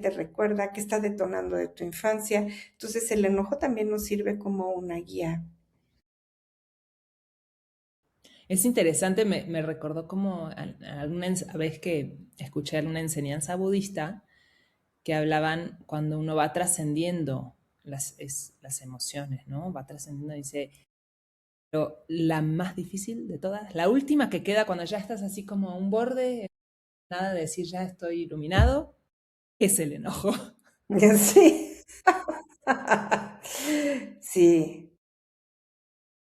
está detonando de tu infancia. Entonces, el enojo también nos sirve como una guía. Es interesante, me recordó como alguna vez que escuché alguna enseñanza budista que hablaban cuando uno va trascendiendo las emociones, ¿no? Va trascendiendo, dice, pero la más difícil de todas, la última que queda cuando ya estás así como a un borde, nada de decir ya estoy iluminado, es el enojo. Sí. Sí.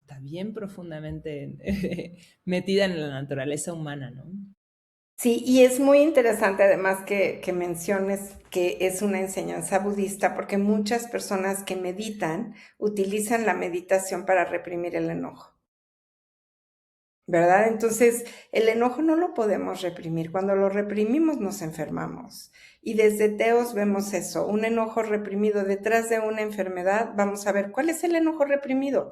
Está bien profundamente metida en la naturaleza humana, ¿no? Sí, y es muy interesante además que menciones que es una enseñanza budista, porque muchas personas que meditan utilizan la meditación para reprimir el enojo, ¿verdad? Entonces, el enojo no lo podemos reprimir. Cuando lo reprimimos nos enfermamos. Y desde Teos vemos eso, un enojo reprimido detrás de una enfermedad. Vamos a ver, ¿cuál es el enojo reprimido?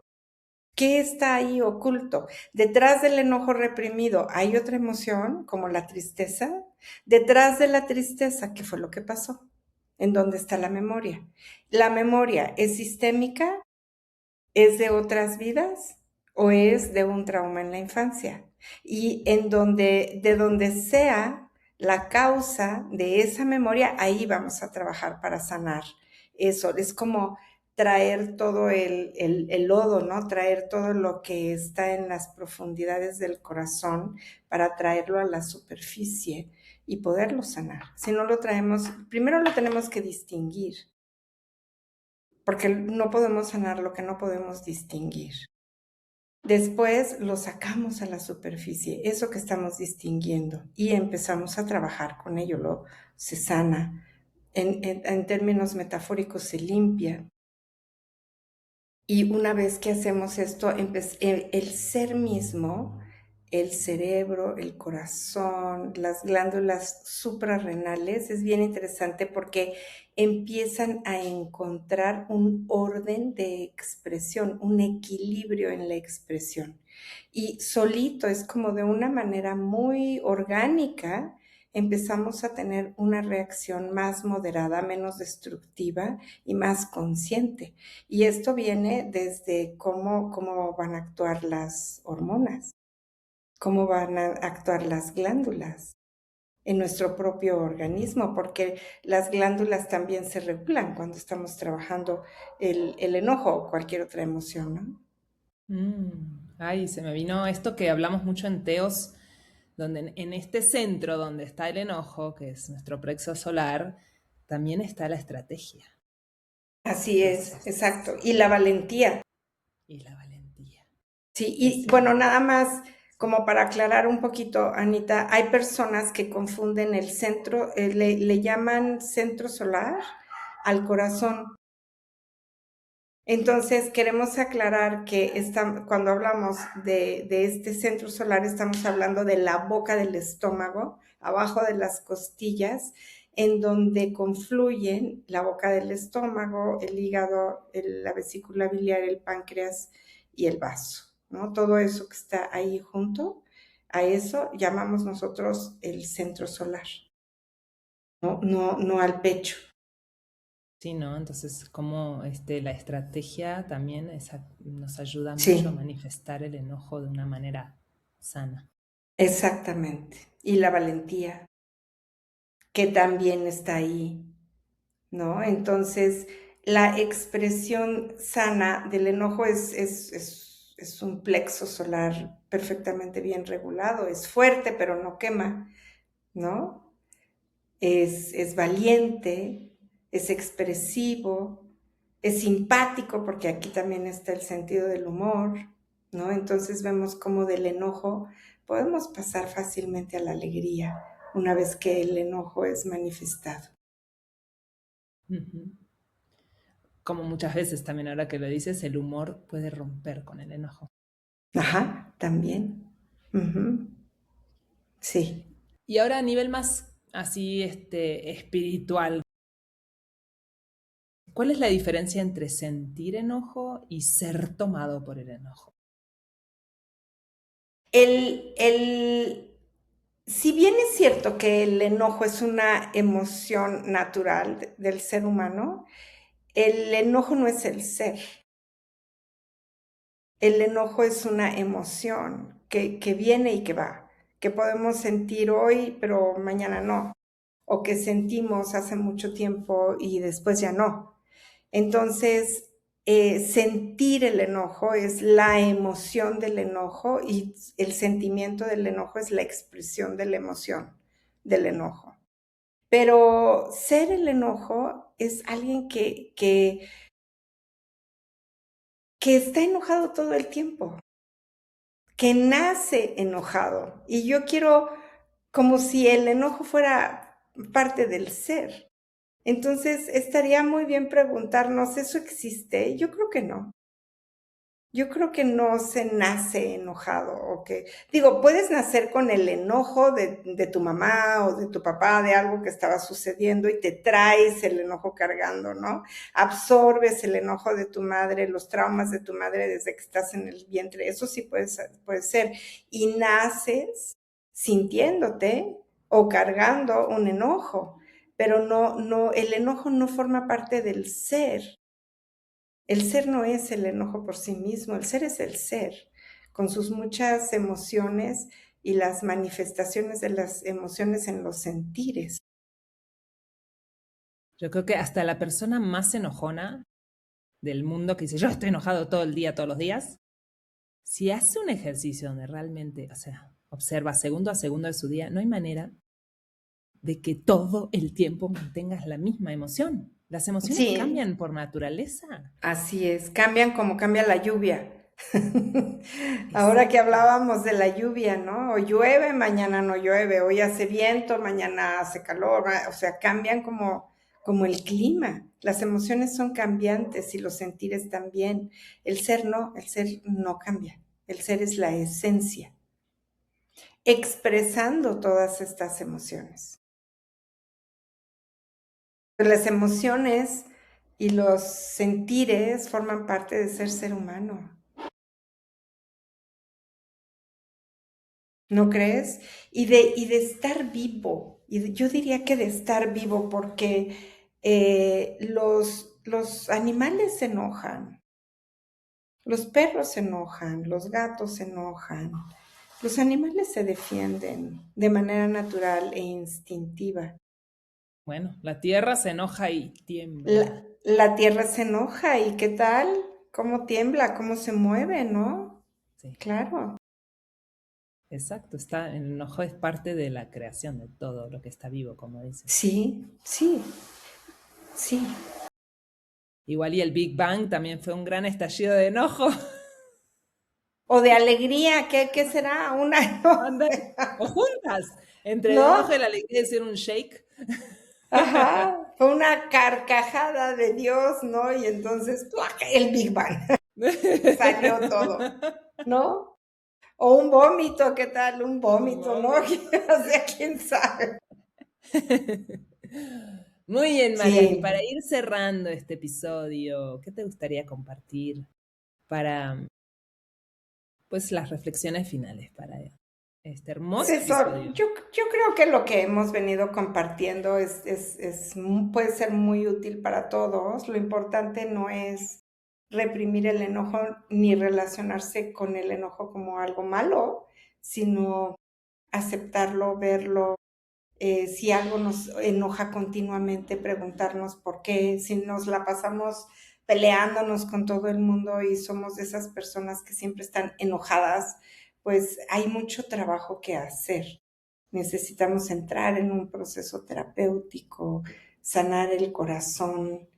¿Qué está ahí oculto? Detrás del enojo reprimido hay otra emoción, como la tristeza. Detrás de la tristeza, ¿qué fue lo que pasó? ¿En dónde está la memoria? ¿La memoria es sistémica? ¿Es de otras vidas? ¿O es de un trauma en la infancia? Y de donde sea la causa de esa memoria, ahí vamos a trabajar para sanar eso. Es como traer todo el lodo, ¿no? Traer todo lo que está en las profundidades del corazón para traerlo a la superficie y poderlo sanar. Si no lo traemos, primero lo tenemos que distinguir, porque no podemos sanar lo que no podemos distinguir. Después lo sacamos a la superficie, eso que estamos distinguiendo, y empezamos a trabajar con ello, se sana. En términos metafóricos se limpia. Y una vez que hacemos esto, el ser mismo, el cerebro, el corazón, las glándulas suprarrenales, es bien interesante porque empiezan a encontrar un orden de expresión, un equilibrio en la expresión. Y solito, es como de una manera muy orgánica, empezamos a tener una reacción más moderada, menos destructiva y más consciente. Y esto viene desde cómo van a actuar las hormonas, cómo van a actuar las glándulas en nuestro propio organismo, porque las glándulas también se regulan cuando estamos trabajando el enojo o cualquier otra emoción, ¿no? Ay, se me vino esto que hablamos mucho en Teos, donde en este centro donde está el enojo, que es nuestro plexo solar, también está la estrategia. Así es, Entonces, exacto. Y la valentía. y la valentía. Sí, y Es, bueno, nada más como para aclarar un poquito, Anita, hay personas que confunden el centro, le llaman centro solar al corazón. Entonces, queremos aclarar que cuando hablamos de este centro solar, estamos hablando de la boca del estómago, abajo de las costillas, en donde confluyen la boca del estómago, el hígado, la vesícula biliar, el páncreas y el vaso, ¿no? Todo eso que está ahí junto, A eso llamamos nosotros el centro solar, no al pecho. Sí, ¿no? Entonces, como la estrategia también nos ayuda mucho a Sí, manifestar el enojo de una manera sana. exactamente. Y la valentía, que también está ahí, ¿no? Entonces, la expresión sana del enojo es un plexo solar perfectamente bien regulado, es fuerte, pero no quema, ¿no? Es valiente, es expresivo, es simpático, porque aquí también está el sentido del humor, ¿no? Entonces vemos cómo del enojo podemos pasar fácilmente a la alegría una vez que el enojo es manifestado. Ujú. Como muchas veces también ahora que lo dices, el humor puede romper con el enojo. Ajá, también. Ujú. Sí. Y ahora a nivel más así, espiritual, ¿cuál es la diferencia entre sentir enojo y ser tomado por el enojo? Si bien es cierto que el enojo es una emoción natural del ser humano, el enojo no es el ser. El enojo es una emoción que viene y que va, que podemos sentir hoy, pero mañana no, o que sentimos hace mucho tiempo y después ya no. Entonces, sentir el enojo es la emoción del enojo y el sentimiento del enojo es la expresión de la emoción del enojo. Pero ser el enojo es alguien que está enojado todo el tiempo, que nace enojado. Y yo quiero como si el enojo fuera parte del ser. Entonces, estaría muy bien preguntarnos, ¿eso existe? Yo creo que no. Yo creo que no se nace enojado, o que, digo, puedes nacer con el enojo de tu mamá o de tu papá de algo que estaba sucediendo y te traes el enojo cargando, ¿no? Absorbes el enojo de tu madre, los traumas de tu madre desde que estás en el vientre, eso sí puede ser. Y naces sintiéndote o cargando un enojo, pero no, el enojo no forma parte del ser. El ser no es el enojo por sí mismo, el ser es el ser, con sus muchas emociones y las manifestaciones de las emociones en los sentires. Yo creo que hasta la persona más enojona del mundo que dice, yo estoy enojado todo el día, todos los días, si hace un ejercicio donde realmente, o sea, observa segundo a segundo de su día, no hay manera de que todo el tiempo mantengas la misma emoción. Las emociones Sí, cambian por naturaleza. así es, cambian como cambia la lluvia. Ahora que Exacto. hablábamos de la lluvia, ¿no? Hoy llueve, mañana no llueve, hoy hace viento, mañana hace calor, o sea, cambian como el clima. Las emociones son cambiantes y los sentires también. El ser no cambia. El ser es la esencia, expresando todas estas emociones. Las emociones y los sentires forman parte de ser humano. ¿No crees? Y de estar vivo, yo diría que de estar vivo, porque los animales se enojan, los perros se enojan, los gatos se enojan, los animales se defienden de manera natural e instintiva. Bueno, la tierra se enoja y La, tiembla. la tierra se enoja y ¿qué tal? ¿Cómo tiembla? ¿Cómo se mueve? ¿No? Sí, Claro. exacto. El enojo es parte de la creación de todo lo que está vivo, como dices. Sí, sí, sí. Igual y el Big Bang también fue un gran estallido de enojo. O de alegría, ¿qué será? Una, Anda, o juntas, entre el enojo y ¿no? la alegría de ser un shake. Ajá, fue una carcajada de Dios, ¿no? Y entonces, ¡plac! El Big Bang, salió todo, ¿no? O un vómito, ¿qué tal? Un Un vómito, ¿no? vómito. O sea, quién sabe. Muy bien, Marian. Y Sí, para ir cerrando este episodio, ¿qué te gustaría compartir para, pues, las reflexiones finales para este Pues hermoso eso, episodio. yo creo que lo que hemos venido compartiendo puede ser muy útil para todos. Lo importante no es reprimir el enojo ni relacionarse con el enojo como algo malo, sino aceptarlo, verlo. Si algo nos enoja continuamente, preguntarnos por qué. Si nos la pasamos peleándonos con todo el mundo y somos de esas personas que siempre están enojadas, pues hay mucho trabajo que hacer. Necesitamos entrar en un proceso terapéutico, sanar el corazón,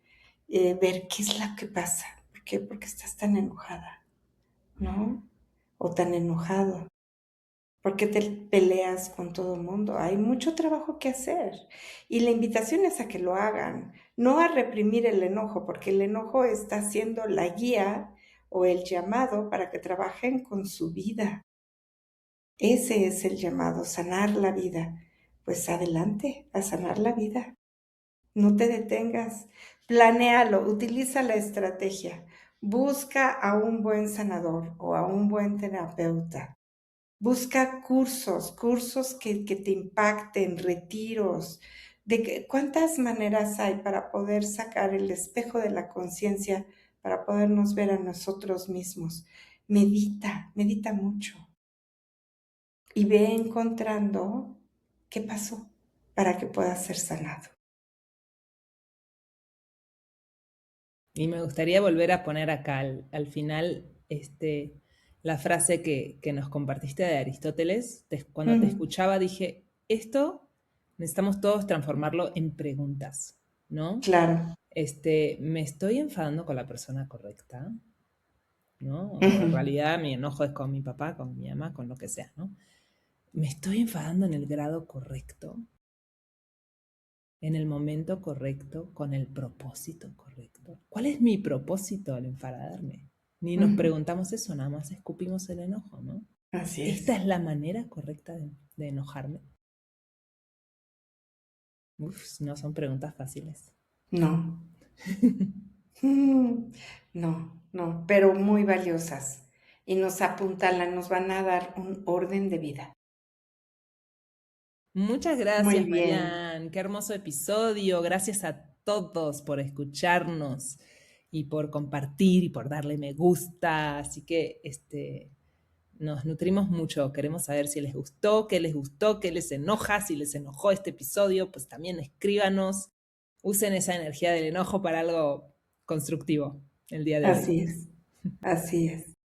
ver qué es lo que pasa. ¿Por qué? Porque estás tan enojada, ¿no? O tan enojado. ¿Por qué te peleas con todo el mundo? Hay mucho trabajo que hacer. Y la invitación es a que lo hagan, no a reprimir el enojo, porque el enojo está siendo la guía o el llamado para que trabajen con su vida. Ese es el llamado, sanar la vida. Pues adelante, a sanar la vida. No te detengas. Planéalo, utiliza la estrategia. Busca a un buen sanador o a un buen terapeuta. Busca cursos que te impacten, retiros. ¿Cuántas maneras hay para poder sacar el espejo de la conciencia, para podernos ver a nosotros mismos? Medita, medita mucho y ve encontrando qué pasó para que pueda ser sanado. Y me gustaría volver a poner acá al final la frase que nos compartiste de Aristóteles. Cuando te Ujú, escuchaba dije, esto necesitamos todos transformarlo en preguntas, ¿no? claro. ¿Me estoy enfadando con la persona correcta? ¿No? O en Ujú. realidad mi enojo es con mi papá, con mi mamá, con lo que sea, ¿no? ¿Me estoy enfadando en el grado correcto? ¿En el momento correcto? ¿Con el propósito correcto? ¿Cuál es mi propósito al enfadarme? Ni nos Ujú. preguntamos eso, nada más escupimos el enojo, ¿no? Así ¿Esta es. es la manera correcta de enojarme? Uf, no son preguntas fáciles. No. No, no, pero muy valiosas. Y nos apuntalan, nos van a dar un orden de vida. Muchas Muy gracias, bien. Marianne. Qué hermoso episodio. Gracias a todos por escucharnos y por compartir y por darle me gusta. Así que nos nutrimos mucho. Queremos saber si les gustó, qué les enoja, si les enojó este episodio, pues también escríbanos. Usen esa energía del enojo para algo constructivo el día de hoy. Así es. Así es.